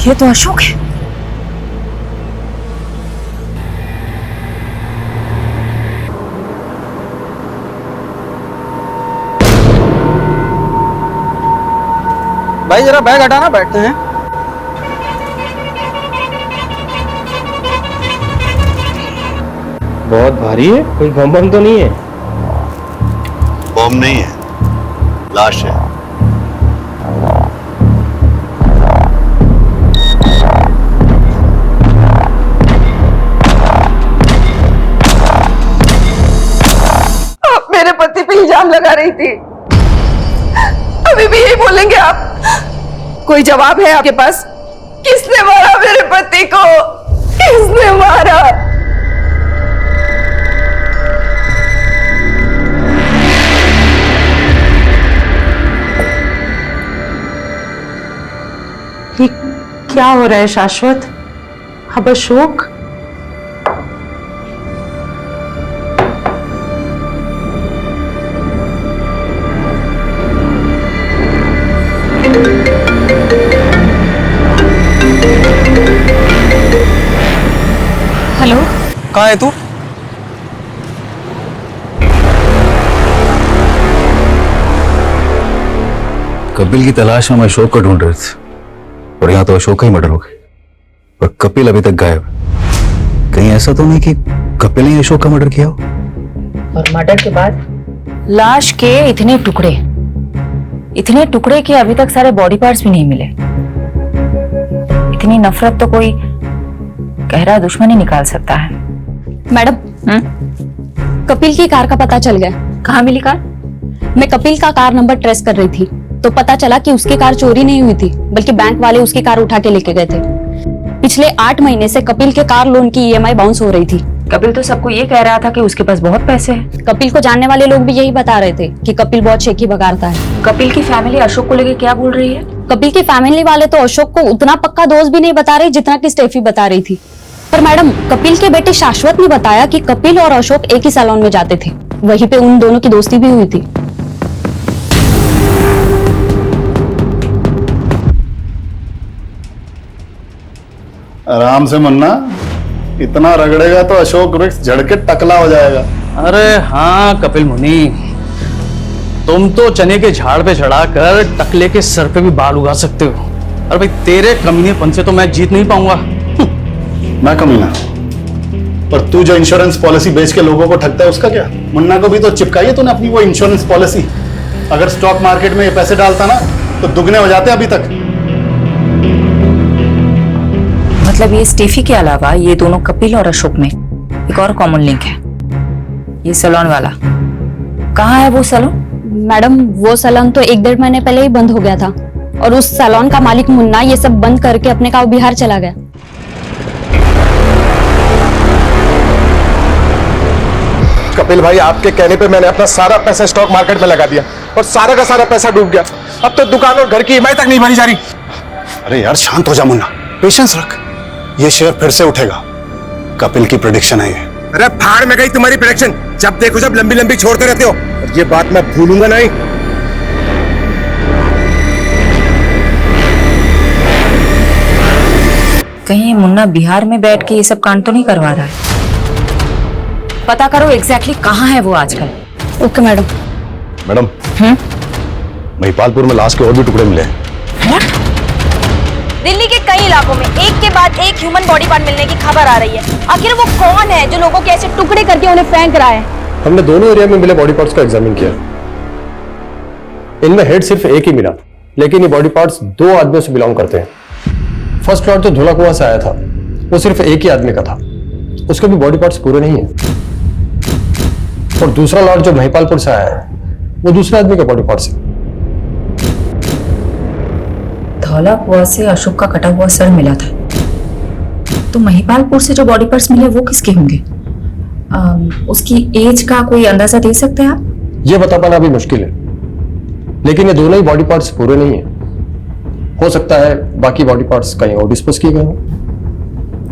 ये तो अशोक है। भाई जरा बैग हटाना, बैठते हैं। बहुत भारी है, कोई बम तो नहीं है? बम नहीं है, लाश है। आप मेरे पति पे इल्जाम लगा रही थी, अभी भी यही बोलेंगे आप? कोई जवाब है आपके पास? किसने मारा मेरे पति को? किसने मारा? ये क्या हो रहा है शाश्वत? अब अशोक कहाँ है तू? कपिल की तलाश में हम अशोक को ढूंढ रहे थे और यहाँ तो अशोक का ही मर्डर हो गया और कपिल अभी तक गायब है। कहीं ऐसा तो नहीं कि कपिल ने अशोक का मर्डर किया हो? और मर्डर के बाद लाश के इतने टुकड़े कि अभी तक सारे बॉडी पार्ट्स भी नहीं मिले। इतनी नफरत तो कोई गहरा दुश्मन ही निकाल सकता है। मैडम, कपिल की कार का पता चल गया। कहाँ मिली कार? मैं कपिल का कार नंबर ट्रेस कर रही थी तो पता चला कि उसकी कार चोरी नहीं हुई थी, बल्कि बैंक वाले उसकी कार उठा के लेके गए थे। पिछले 8 महीने से कपिल के कार लोन की EMI बाउंस हो रही थी। कपिल तो सबको ये कह रहा था कि उसके पास बहुत पैसे हैं। कपिल को जानने वाले लोग भी यही बता रहे थे कि कपिल बहुत शेखी बगाड़ता है। कपिल की फैमिली अशोक को लेके क्या बोल रही है? कपिल की फैमिली वाले तो अशोक को उतना पक्का दोस्त भी नहीं बता रहे जितना कि स्टेफी बता रही थी। पर मैडम, कपिल के बेटे शाश्वत ने बताया कि कपिल और अशोक एक ही सैलून में जाते थे, वहीं पे उन दोनों की दोस्ती भी हुई थी। आराम से मुन्ना, इतना रगड़ेगा तो अशोक वृक्ष झड़ के टकला हो जाएगा। अरे हाँ कपिल मुनि, तुम तो चने के झाड़ पे चढ़ाकर टकले के सर पे भी बाल उगा सकते हो। अरे भाई, तेरे कमीनेपन से तो मैं जीत नहीं पाऊंगा। मैं कमीना, पर तू जो इंश्योरेंस पॉलिसी बेच के लोगों को ठगता है उसका क्या? मुन्ना को भी तो चिपकाई है तूने अपनी वो इंश्योरेंस पॉलिसी। अगर स्टॉक मार्केट में ये पैसे डालता ना तो दुगने हो जाते अभी तक। मतलब ये स्टेफी के अलावा ये दोनों कपिल और अशोक में एक और कॉमन लिंक है, ये सैलून वाला। कहाँ है वो सैलून? मैडम, वो सैलून तो 1-1.5 महीने पहले ही बंद हो गया था और उस सैलून का मालिक मुन्ना ये सब बंद करके अपने गांव बिहार चला गया। कपिल भाई, आपके कहने पे मैंने अपना सारा पैसा स्टॉक मार्केट में लगा दिया और सारा का सारा पैसा डूब गया। अब तो दुकान और घर की EMI तक नहीं भरी जा रही। अरे यार शांत हो जा मुन्ना, पेशेंस रख, ये शेयर फिर से उठेगा। कपिल की प्रेडिक्शन है ये। अरे भाड़ में गई तुम्हारी प्रेडिक्शन, जब देखो जब लंबी लंबी छोड़ते रहते हो और ये बात मैं भूलूंगा नहीं। कहीं ये मुन्ना बिहार में बैठ के ये सब कांड तो नहीं करवा रहा है? पता करो एग्जैक्टली कहाँ है वो आजकल। Okay madam. मैडम, महिपालपुर में लाश के और भी टुकड़े मिले हैं। दिल्ली के कई इलाकों में एक के बाद एक ह्यूमन बॉडी पार्ट मिलने की खबर आ रही है। आखिर वो कौन है जो लोगों के ऐसे टुकड़े करके उन्हें फेंक रहा है? हमने दोनों एरिया में मिले बॉडी पार्ट्स का एग्जामिन किया। इनमें हेड सिर्फ एक ही मिला, लेकिन ये बॉडी पार्ट्स 2 आदमियों से बिलोंग करते हैं। फर्स्ट लॉट जो धुला कुआं से आया था वो सिर्फ एक ही आदमी का था, उसके भी बॉडी पार्ट्स पूरे नहीं है। और दूसरा लॉट जो महिपालपुर से आया है वो दूसरे आदमी का बॉडी पार्ट्स है। धौला कुआं से अशोक का कटा हुआ सर मिला था, तो महिपालपुर से जो बॉडी पार्ट्स मिले वो किसके होंगे? उसकी एज का कोई अंदाजा दे सकते हैं आप? ये बता पाना अभी मुश्किल है, लेकिन ये दोनों ही बॉडी पार्ट्स पूरे नहीं है। हो सकता है बाकी बॉडी पार्ट्स कहीं और डिस्पोज किए गए हों।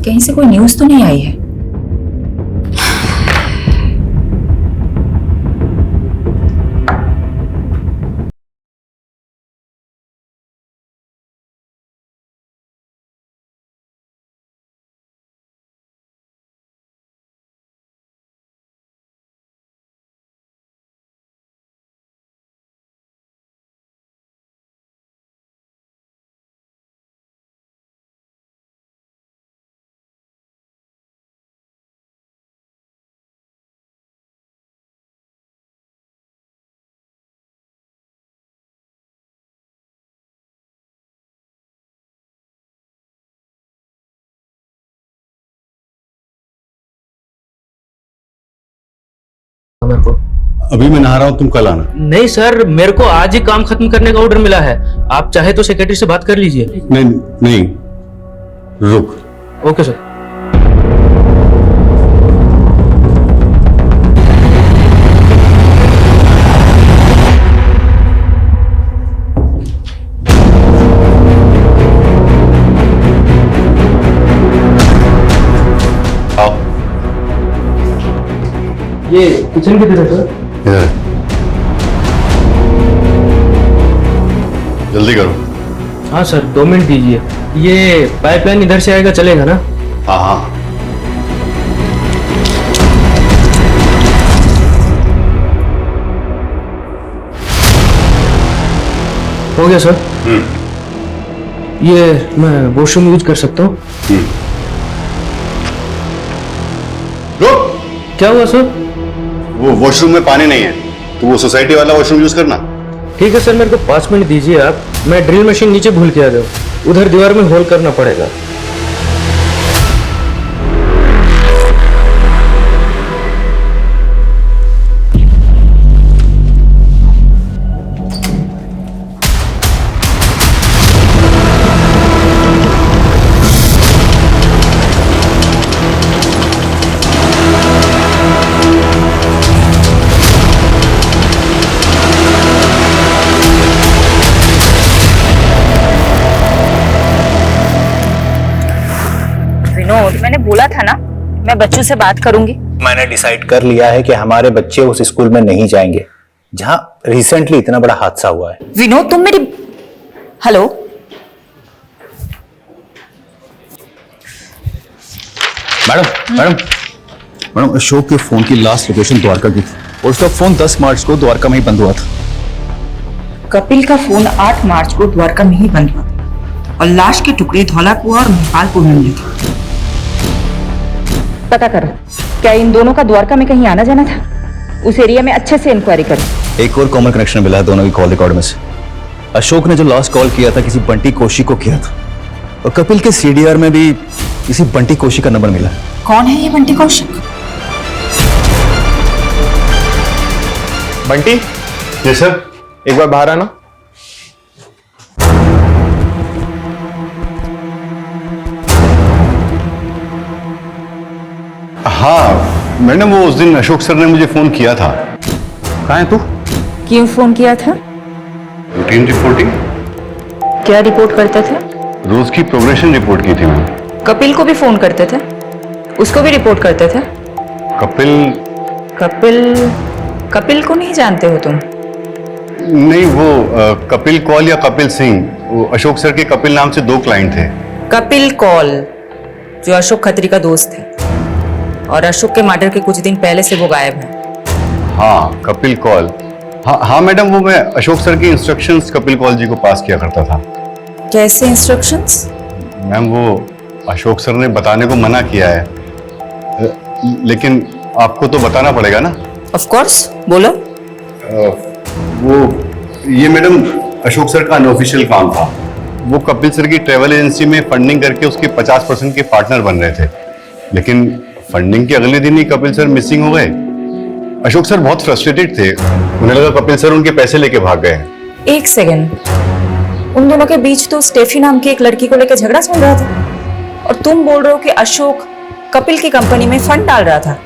कहीं से कोई न्यूज तो नहीं आई है? मेरे को अभी मैं नहा रहा हूँ, तुम कल आना। नहीं सर, मेरे को आज ही काम खत्म करने का ऑर्डर मिला है। आप चाहे तो सेक्रेटरी से बात कर लीजिए। नहीं नहीं, रुक। Okay sir. ये किचन की तरफ सर। इधर जल्दी करो। हाँ सर, 2 मिनट दीजिए। ये पाइपलाइन इधर से आएगा, चलेगा ना? हाँ हाँ। हो गया सर। ये मैं वॉशरूम यूज कर सकता हूँ? क्या हुआ सर? वो वॉशरूम में पानी नहीं है, तो वो सोसाइटी वाला वॉशरूम यूज करना। ठीक है सर, मेरे को 5 मिनट दीजिए आप। मैं ड्रिल मशीन नीचे भूल के आ गया, उधर दीवार में होल करना पड़ेगा। विनोद, मैंने बोला था ना मैं बच्चों से बात करूंगी। मैंने डिसाइड कर लिया है कि हमारे बच्चे उस स्कूल में नहीं जाएंगे जहां रिसेंटली इतना बड़ा हादसा हुआ है। विनोद तुम मेरी हेलो मैडम अशोक के फोन की लास्ट लोकेशन द्वारका की थी और उसका फोन 10 मार्च को द्वारका में ही बंद हुआ था। कपिल का फोन 8 मार्च को द्वारका में ही बंद हुआ था और लाश के टुकड़े धौलाकुआ और महाकालपुर में मिले थे। पता करो क्या इन दोनों का द्वारका में कहीं आना जाना था? उस एरिया में अच्छे से इंक्वायरी करो। एक और कॉमन कनेक्शन मिला है दोनों की कॉल रिकॉर्ड में से। अशोक ने जो लास्ट कॉल किया था किसी बंटी कोशी को किया था और कपिल के सीडीआर में भी किसी बंटी कोशी का नंबर मिला। कौन है ये बंटी कौशिक? बंटी। जी सर। एक बार बाहर आना। हाँ मैडम, वो उस दिन अशोक सर ने मुझे फोन किया था। कहाँ है तू? क्यों फोन किया था? Routine reporting. क्या रिपोर्ट करते थे? रोज की प्रोग्रेशन रिपोर्ट की थी मैम। कपिल को भी फोन करते थे? उसको भी रिपोर्ट करते थे? कपिल को नहीं जानते हो तुम? नहीं, वो कपिल कौल या कपिल सिंह, वो अशोक सर के कपिल नाम से 2 क्लाइंट थे। कपिल कौल जो अशोक खत्री का दोस्त है और अशोक के मर्डर के कुछ दिन पहले से वो गायब है। हाँ कपिल कौल। हाँ मैडम, वो मैं अशोक सर की इंस्ट्रक्शंस कपिल कौल जी को पास किया करता था। कैसे इंस्ट्रक्शंस? मैम वो अशोक सर ने बताने को मना किया है, लेकिन आपको तो बताना पड़ेगा ना। ऑफ कोर्स, बोलो। वो ये मैडम अशोक सर का अनऑफिशियल काम था। वो कपिल सर की ट्रेवल एजेंसी में फंडिंग करके उसके 50% के पार्टनर बन रहे थे, लेकिन फंडिंग के अगले दिन ही कपिल सर मिसिंग हो गए। अशोक सर बहुत फ्रस्ट्रेटेड थे, उन्हें लगा कपिल सर उनके पैसे लेके भाग गए। एक सेकेंड, उन दोनों के बीच तो स्टेफी नाम की एक लड़की को लेकर झगड़ा चल रहा था और तुम बोल रहे हो कि अशोक कपिल की कंपनी में फंड डाल रहा था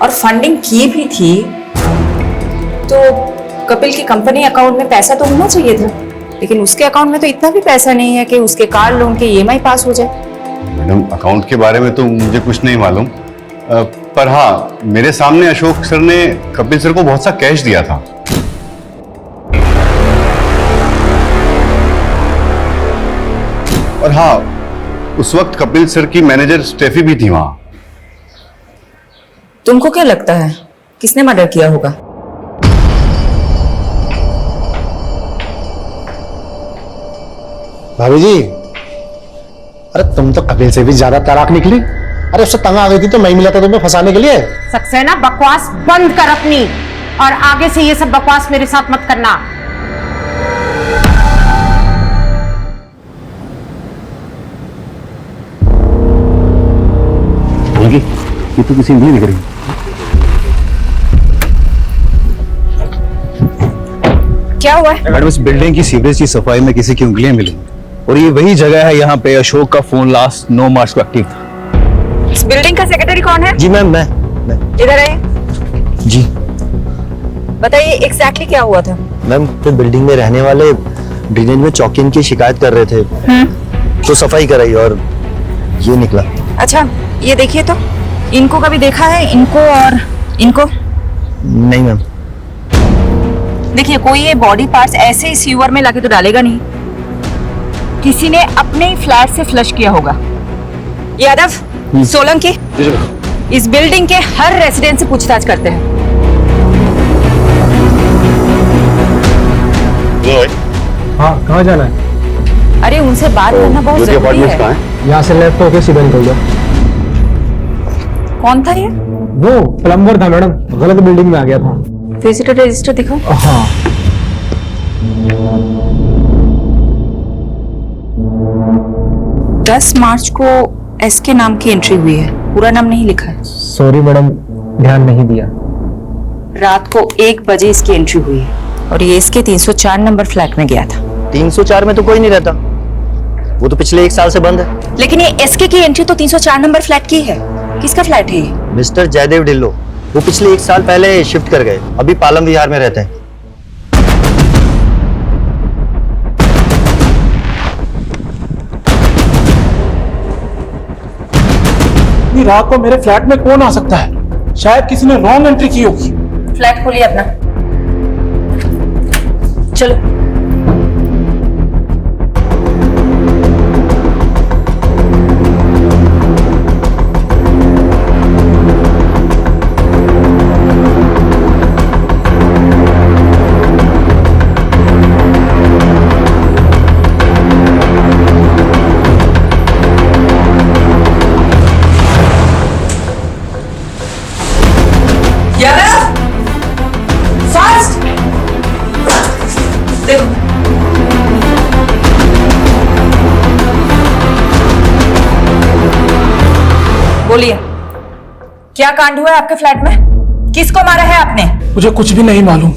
और फंडिंग की भी थी, तो कपिल की कंपनी अकाउंट में पैसा तो होना चाहिए था, लेकिन उसके अकाउंट में तो इतना भी पैसा नहीं है कि उसके कार लोन के ईएमआई पास हो जाए। मैडम अकाउंट के बारे में तो मुझे कुछ नहीं मालूम, पर हाँ मेरे सामने अशोक सर ने कपिल सर को बहुत सा कैश दिया था। और हाँ, उस वक्त कपिल सर की मैनेजर स्टेफी भी थी वहां। तुमको क्या लगता है किसने मर्डर किया होगा? भाभी जी, अरे तुम तो कपिल से भी ज्यादा तैराक निकली। अरे उससे तंग आ गई थी तो मैं ही मिला था तुम्हें फंसाने के लिए। सक्सेना, बकवास बंद कर अपनी, और आगे से ये सब बकवास मेरे साथ मत करना। ये तो किसी नहीं दिख रही। क्या हुआ है? मैडम इस बिल्डिंग की सीवरेज की सफाई में किसी की उंगलियां मिली और ये वही जगह है यहाँ पे अशोक का फोन लास्ट 9 मार्च को एक्टिव था। इस बिल्डिंग का सेक्रेटरी कौन है? जी मैम, मैं इधर आइए। जी बताइए एग्जैक्टली क्या हुआ था? मैम तो बिल्डिंग में रहने वाले ड्रेनेज में चौकिंग की शिकायत कर रहे थे, तो सफाई कराई और ये निकला। अच्छा ये देखिए तो, इनको कभी देखा है? इनको और इनको? नहीं मैम। देखिए कोई ये बॉडी पार्ट्स ऐसे ही सीवर में लाके तो डालेगा नहीं, किसी ने अपने ही फ्लैट से फ्लश किया होगा। यादव, सोलंकी, इस बिल्डिंग के हर रेसिडेंट से पूछताछ करते हैं। हाँ, कहाँ जाना है? अरे उनसे बात करना बहुत जरूरी है। यहाँ से लेफ्ट होके सीधा निकल जाओ। कौन था ये? वो प्लम्बर था मैडम, गलत बिल्डिंग में आ गया था। विजिटर रजिस्टर दिखाओ। हाँ। 10 मार्च को एस के नाम की एंट्री हुई है, पूरा नाम नहीं लिखा है। सॉरी मैडम, ध्यान नहीं दिया। रात को 1 बजे इसकी एंट्री हुई है और ये इसके 304 नंबर फ्लैट में गया था। 304 में तो कोई नहीं रहता, वो तो पिछले 1 साल से बंद है। लेकिन ये एसके की एंट्री तो 304 नंबर फ्लैट की है। किसका फ्लैट है ये? मिस्टर जयदेव ढिल्लो, वो पिछले 1 साल पहले शिफ्ट कर गए, अभी पालम विहार में रहते हैं। रात को मेरे फ्लैट में कौन आ सकता है? शायद किसी ने रॉन्ग एंट्री की होगी। फ्लैट खोलिए अपना, चलो। फास्ट देखो। बोलिए, क्या कांड हुआ है आपके फ्लैट में? किसको मारा है आपने? मुझे कुछ भी नहीं मालूम,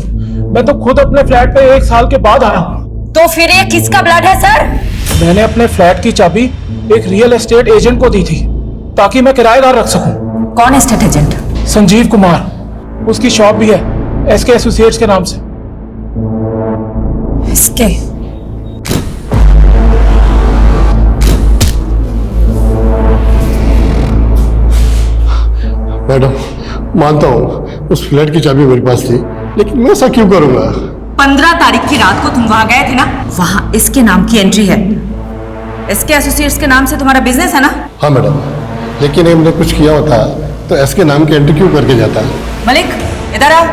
मैं तो खुद अपने फ्लैट पे 1 साल के बाद आया हूँ। तो फिर ये किसका ब्लड है सर? मैंने अपने फ्लैट की चाबी एक रियल एस्टेट एजेंट को दी थी ताकि मैं किराएदार रख सकूं। कौन एस्टेट एजेंट? संजीव कुमार, उसकी शॉप भी है एसके एसोसिएट्स के नाम से। इसके मैडम, मानता हूँ उस फ्लैट की चाबी मेरे पास थी, लेकिन मैं ऐसा क्यों करूंगा? 15 तारीख की रात को तुम वहां गए थे ना, वहां इसके नाम की एंट्री है। इसके एसोसिएट्स के नाम से तुम्हारा बिजनेस है ना? हाँ मैडम, लेकिन हमने कुछ किया होता तो एसके नाम की एंट्री क्यों करके जाता? मलिक इधर आओ,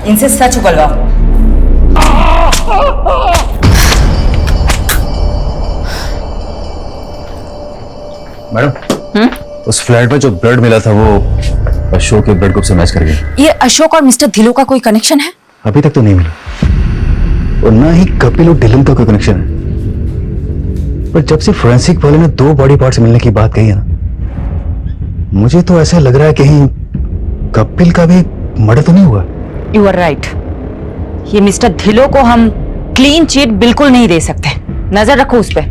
इनसे सच उगलवाओ। मैडम, उस फ्लैट में जो ब्लड मिला था वो अशोक के ब्लड ग्रुप से मैच कर गया। ये अशोक और मिस्टर धिलो का कोई कनेक्शन है? अभी तक तो नहीं मिला, और ना ही कपिल और डिलन का कोई कनेक्शन है। पर जब से फोरेंसिक वाले ने 2 बॉडी पार्ट्स मिलने की बात कही है ना, मुझे तो ऐसा लग रहा है कहीं कपिल का भी मर्डर तो नहीं हुआ। यू आर राइट, ये मिस्टर धिलो को हम क्लीन चिट बिल्कुल नहीं दे सकते। नजर रखो उस पर।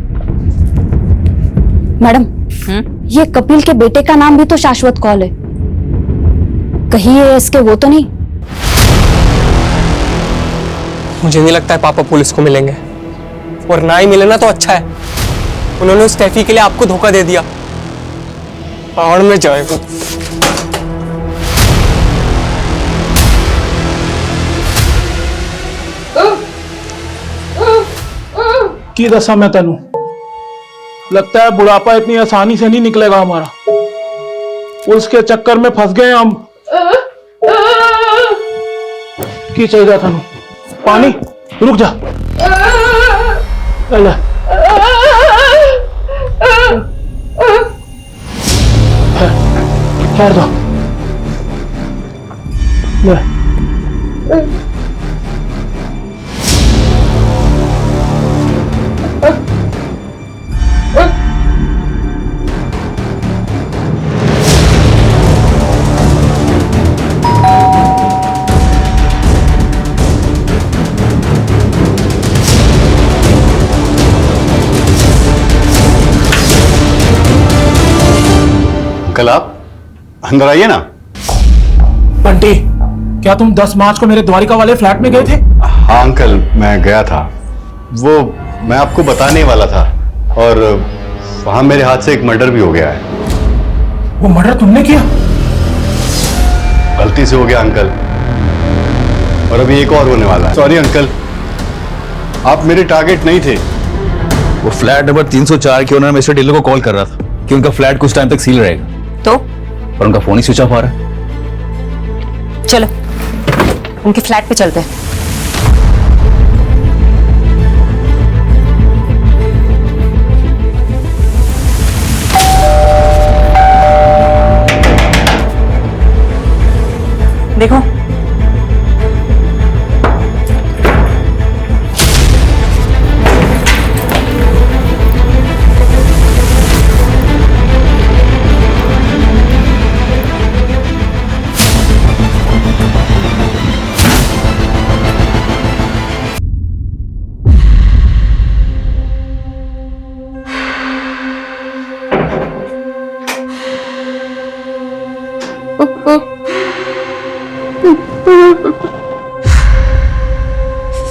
मैडम, ये कपिल के बेटे का नाम भी तो शाश्वत कौल है, कहीं ये इसके वो तो नहीं? मुझे नहीं लगता है पापा पुलिस को मिलेंगे, और ना ही मिले ना तो अच्छा है। उन्होंने उस कैफी के लिए आपको धोखा दे दिया। पहाड़ में जाएगा। की दसा मैं तेनू, लगता है बुढ़ापा इतनी आसानी से नहीं निकलेगा हमारा। उसके चक्कर में फंस गए हम। की चाहिए तेनू? पानी? रुक जा। ले। ठहर दो। ले। कल आप अंदर आइए ना। बंटी, क्या तुम 10 मार्च को मेरे द्वारिका वाले फ्लैट में गए थे? हाँ अंकल, मैं गया था। वो मैं आपको बताने वाला था, और वहां मेरे हाथ से एक मर्डर भी हो गया है। वो मर्डर तुमने किया? गलती से हो गया अंकल, और अभी एक और होने वाला है। सॉरी अंकल, आप मेरे टारगेट नहीं थे। वो फ्लैट नंबर 304 के ओनर मिस्टर ढिल्लो को कॉल कर रहा था कि उनका फ्लैट कुछ टाइम तक सील रहेगा, तो पर उनका फोन ही स्विच ऑफ आ रहा है। चलो उनके फ्लैट पे चलते हैं।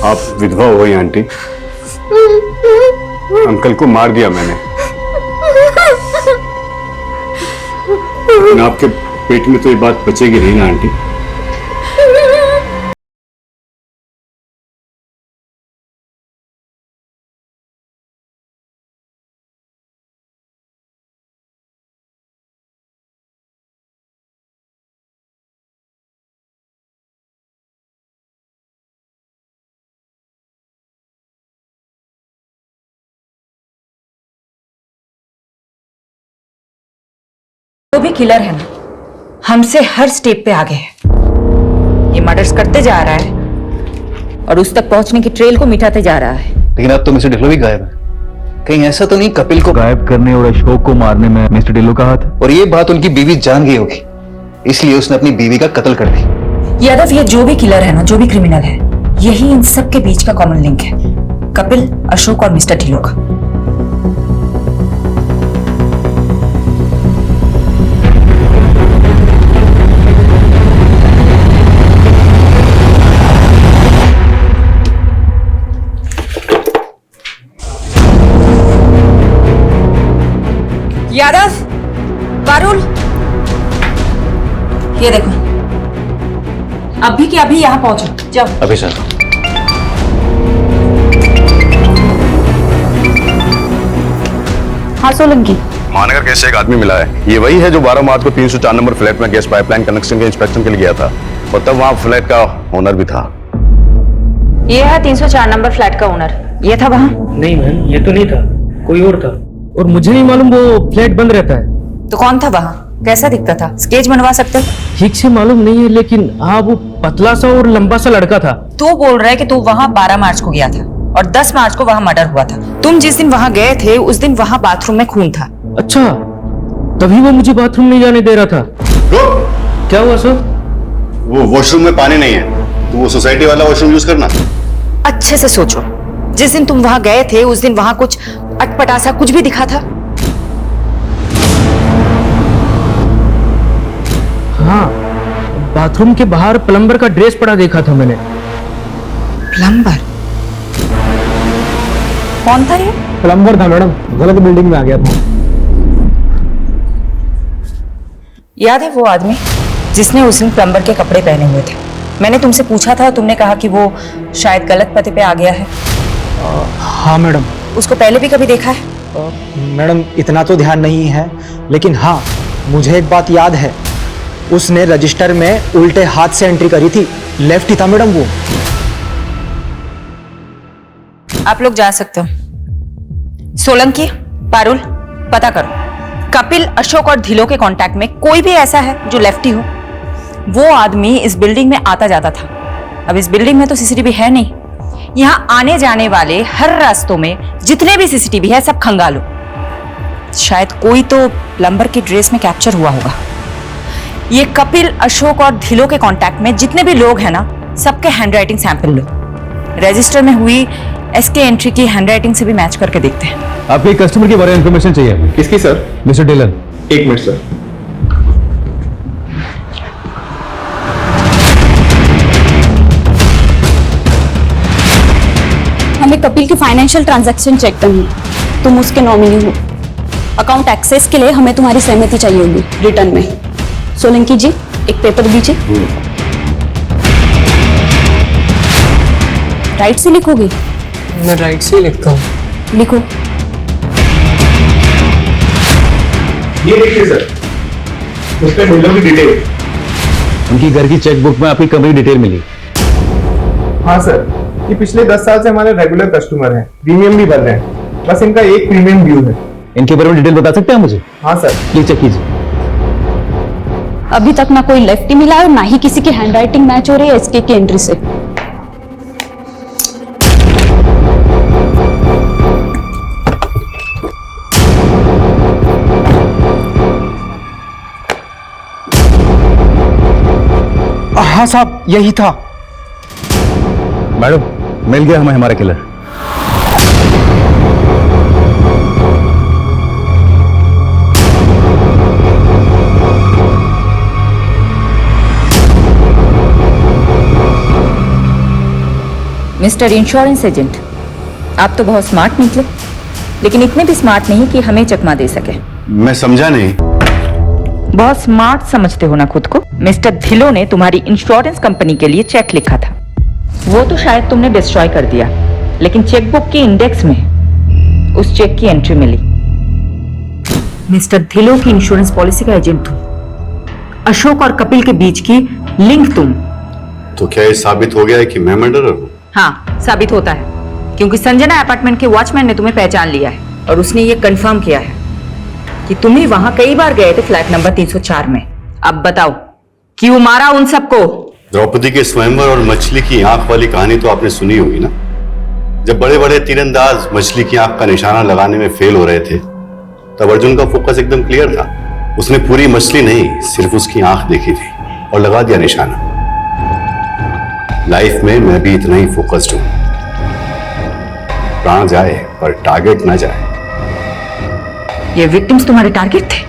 आप विधवा हो गई आंटी। अंकल को मार दिया मैंने, लेकिन आपके पेट में तो ये बात बचेगी नहीं ना आंटी। वो भी किलर है ना, हमसे हर स्टेप पे आगे है। ये मर्डर्स करते जा रहा है और उस तक पहुंचने की ट्रेल को मिटाते जा रहा है। लेकिन अब तो मिस्टर ढिल्लो भी गायब है। कहीं ऐसा तो नहीं कपिल को गायब करने और अशोक को मारने में मिस्टर ढिल्लो का हाथ है? और ये बात उनकी बीवी जान गई होगी, इसलिए उसने अपनी बीवी का कत्ल कर दी। यादव, ये जो भी किलर है ना, जो भी क्रिमिनल है, यही इन सब के बीच का कॉमन लिंक है, कपिल, अशोक और मिस्टर ढिल्लो का। यादव, पारुल, ये देखो, अभी के अभी यहाँ पहुंचो, जाओ। अभी सर। हाँ सोलंकी, महानगर कैसे एक आदमी मिला है। ये वही है जो 12 मार्च को 304 नंबर फ्लैट में गैस पाइपलाइन कनेक्शन के इंस्पेक्शन के लिए गया था, और तब वहाँ फ्लैट का ओनर भी था। ये है 304 नंबर फ्लैट का ओनर। ये था वहाँ? नहीं मैम, ये तो नहीं था, कोई और था। और मुझे नहीं मालूम वो फ्लैट बंद रहता है। तो कौन था वहाँ? कैसा दिखता था? स्केच बनवा सकते हो? ठीक से मालूम नहीं है, लेकिन हाँ वो पतला सा और लंबा सा लड़का था। तू बोल रहा है कि तू वहाँ 12 मार्च को गया था और 10 मार्च को वहाँ मर्डर हुआ था। तुम जिस दिन वहाँ गए थे उस दिन वहाँ बाथरूम में खून था। अच्छा, तभी वो मुझे बाथरूम नहीं जाने दे रहा था। क्या हुआ सर? वो वॉशरूम में पानी नहीं है, तो वो सोसाइटी वाला वॉशरूम यूज करना। अच्छे से सोचो, जिस दिन तुम वहाँ गए थे उस दिन वहाँ कुछ अटपटा सा कुछ भी दिखा था? हाँ, बाथरूम के बाहर प्लम्बर का ड्रेस पड़ा देखा था मैंने। प्लम्बर? कौन था ये? प्लम्बर था मैडम, गलत बिल्डिंग में आ गया था। याद है वो आदमी जिसने उस दिन प्लम्बर के कपड़े पहने हुए थे? मैंने तुमसे पूछा था, तुमने कहा कि वो शायद गलत पते पे आ गया है। हाँ मैडम। उसको पहले भी कभी देखा है? मैडम इतना तो ध्यान नहीं है, लेकिन हाँ मुझे एक बात याद है, उसने रजिस्टर में उल्टे हाथ से एंट्री करी थी, लेफ्ट ही था मैडम वो। आप लोग जा सकते हो। सोलंकी, पारुल, पता करो कपिल, अशोक और ढिल्लो के कांटेक्ट में कोई भी ऐसा है जो लेफ्टी हो। वो आदमी इस बिल्डिंग में आता जाता था। अब इस बिल्डिंग में तो सीसीटीवी है नहीं, यहाँ आने जाने वाले हर रास्तों में जितने भी सीसीटीवी है सब खंगालो। शायद कोई तो प्लम्बर की ड्रेस में कैप्चर हुआ होगा। ये कपिल, अशोक और ढिल्लो के कांटेक्ट में जितने भी लोग हैं ना, सबके हैंडराइटिंग सैंपल लो। रजिस्टर में हुई एसके एंट्री की हैंडराइटिंग से भी मैच करके देखते हैं। आपके कस्टमर के बारे में इंफॉर्मेशन चाहिए। किसकी सर? Mister Dillon. एक मिनट सर। हमें कपिल की फाइनेंशियल ट्रांजैक्शन चेक करनी है। तुम उसके नॉमिनी हो। अकाउंट एक्सेस के लिए हमें तुम्हारी सहमति चाहिए होगी रिटर्न में। सोलंकी जी, एक पेपर दीजिए। राइट से लिखोगे? मैं राइट से ही लिखता हूँ। लिखो। ये देखिए सर, उसका ढिल्लो की डिटेल। उनकी घर की चेकबुक में आपकी कंपनी डिटेल मिली। हाँ सर, ये पिछले 10 साल से हमारे रेगुलर कस्टमर हैं, प्रीमियम भी भर रहे हैं। बस इनका एक प्रीमियम ड्यू है। इनके बारे में डिटेल बता सकते हैं मुझे? हाँ सर। प्लीज चेक कीजिए। अभी तक ना कोई लेफ्टी मिला है और ना ही किसी की हैंडराइटिंग मैच हो रही है एसके की एंट्री से। हाँ साहब, यही था। मैडम, मिल गया हमें हमारा किलर। मिस्टर इंश्योरेंस एजेंट, आप तो बहुत स्मार्ट निकले, लेकिन इतने भी स्मार्ट नहीं कि हमें चकमा दे सके। मैं समझा नहीं। बहुत स्मार्ट समझते हो ना खुद को। मिस्टर ढिल्लों ने तुम्हारी इंश्योरेंस कंपनी के लिए चेक लिखा था, वो तो शायद तुमने डिस्ट्रॉय कर दिया, लेकिन चेकबुक के इंडेक्स में उस चेक की एंट्री मिली। मिस्टर ढिल्लों की इंश्योरेंस पॉलिसी का एजेंट तुम, अशोक और कपिल के बीच की लिंक तुम। तो क्या ये साबित हो गया है कि मैं मर्डरर हूँ? हाँ, साबित होता है, क्योंकि संजना अपार्टमेंट के वॉचमैन ने तुम्हें पहचान लिया है और उसने ये कंफर्म किया है कि तुम ही वहां कई बार गए थे फ्लैट नंबर 304 में। अब बताओ, क्यों मारा उन सबको? द्रौपदी के स्वयंवर और मछली की आंख वाली कहानी तो आपने सुनी होगी ना। जब बड़े बड़े तीरंदाज मछली की आंख का निशाना लगाने में फेल हो रहे थे, तब अर्जुन का फोकस एकदम क्लियर था। उसने पूरी मछली नहीं, सिर्फ उसकी आंख देखी थी और लगा दिया निशाना। लाइफ में मैं भी इतना ही फोकस्ड हूं। प्राण जाए पर टारगेट ना जाए। ये विक्टिम्स तुम्हारे टारगेट थे?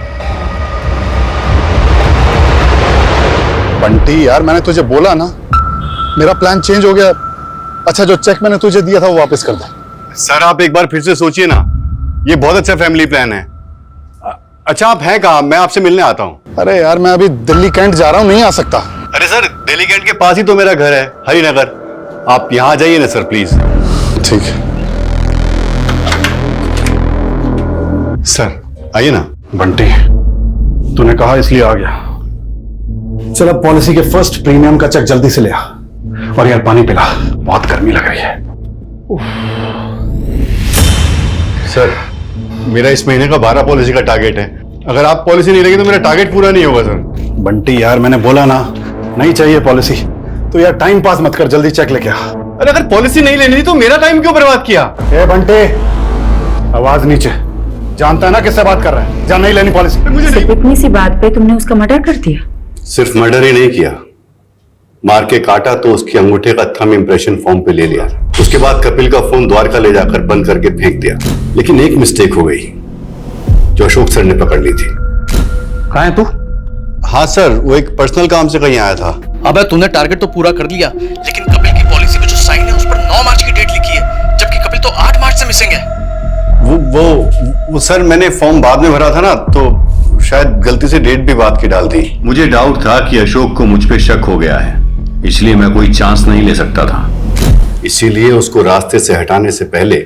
बंटी यार, मैंने तुझे बोला ना, मेरा प्लान चेंज हो गया। अच्छा, जो चेक मैंने तुझे दिया था वो वापस कर दे। सर आप एक बार फिर से सोचिए ना, ये बहुत अच्छा फैमिली प्लान है। अच्छा आप हैं कहाँ? मैं आपसे मिलने आता हूँ। अरे यार, मैं अभी दिल्ली कैंट जा रहा हूँ, नहीं आ सकता। अरे सर, दिल्ली कैंट के पास ही तो मेरा घर है, हरिनगर। आप यहाँ जाइए ना सर प्लीज। ठीक है सर, आइए ना। बंटी, तूने कहा इसलिए आ गया। चल अब पॉलिसी के फर्स्ट प्रीमियम का चेक जल्दी से ले आ। और यार पानी पिला, बहुत गर्मी लग रही है। सर, मेरा इस महीने का 12 पॉलिसी का टारगेट है। अगर आप पॉलिसी नहीं लेंगे तो मेरा टारगेट पूरा नहीं होगा सर। बंटी यार, मैंने बोला ना, नहीं चाहिए पॉलिसी। तो यार टाइम पास मत कर, जल्दी चेक लेके आ। अरे अगर पॉलिसी नहीं लेनी थी तो मेरा टाइम क्यों बर्बाद किया? ए बंटे, आवाज नीचे। जानता है ना किससे बात कर रहा है? जा, नहीं लेनी पॉलिसी। मुझे नहीं। इतनी सी बात पे तुमने उसका मर्डर कर दिया? सिर्फ मर्डर ही नहीं किया, मार के काटा तो उसके अंगूठे का थंब इंप्रेशन फॉर्म पे ले लिया। उसके बाद कपिल का फोन द्वारका ले जाकर बंद करके फेंक दिया। लेकिन एक मिस्टेक हो गई जो अशोक सर ने पकड़ ली थी। कहाँ है तू? हाँ सर, वो एक पर्सनल काम से कहीं आया था। अबे तूने टारगेट तो पूरा कर लिया, लेकिन कपिल की पॉलिसी पे जो साइन है उस पर 9 मार्च की डेट लिखी है, जबकि कपिल तो 8 मार्च से मिसिंग है। वो सर, मैंने फॉर्म बाद में भरा था ना, तो शायद गलती से डेट भी बात की डाल दी। मुझे डाउट था कि अशोक को मुझ पे शक हो गया है, इसलिए मैं कोई चांस नहीं ले सकता था। इसीलिए उसको रास्ते से हटाने से पहले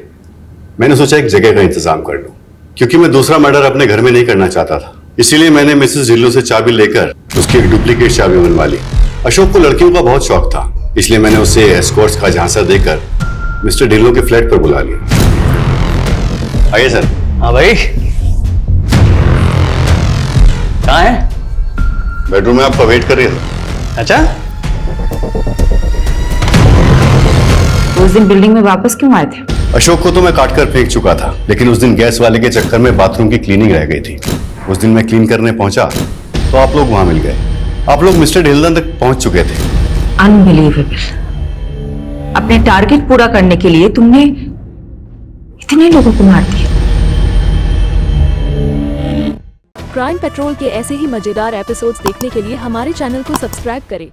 मैंने सोचा एक जगह का इंतजाम कर लूं, क्योंकि मैं दूसरा मर्डर अपने घर में नहीं करना चाहता था। इसीलिए मैंने मिसेस ढिल्लों से चाबी लेकर उसकी एक डुप्लीकेट चाबी बनवा ली। अशोक को लड़कियों का बहुत शौक था, इसलिए मैंने उसे एस्कॉर्ट्स का झांसा देकर मिस्टर ढिल्लों के फ्लैट पर बुला लिया। आइए सर। हाँ भाई, कहाँ है? बेडरूम में आपका वेट कर रही है। अच्छा, उस दिन बिल्डिंग में वापस क्यों आए थे? अशोक को तो मैं काट कर फेंक चुका था, लेकिन उस दिन गैस वाले के चक्कर में बाथरूम की क्लीनिंग रह गई थी। उस दिन मैं क्लीन करने पहुंचा तो आप लोग वहां मिल गए। आप लोग मिस्टर ढिल्लन तक पहुंच चुके थे। अनबिलीवेबल। अपने टारगेट पूरा करने के लिए तुमने इतने लोगों को मार दिया। क्राइम पेट्रोल के ऐसे ही मजेदार एपिसोड्स देखने के लिए हमारे चैनल को सब्सक्राइब करें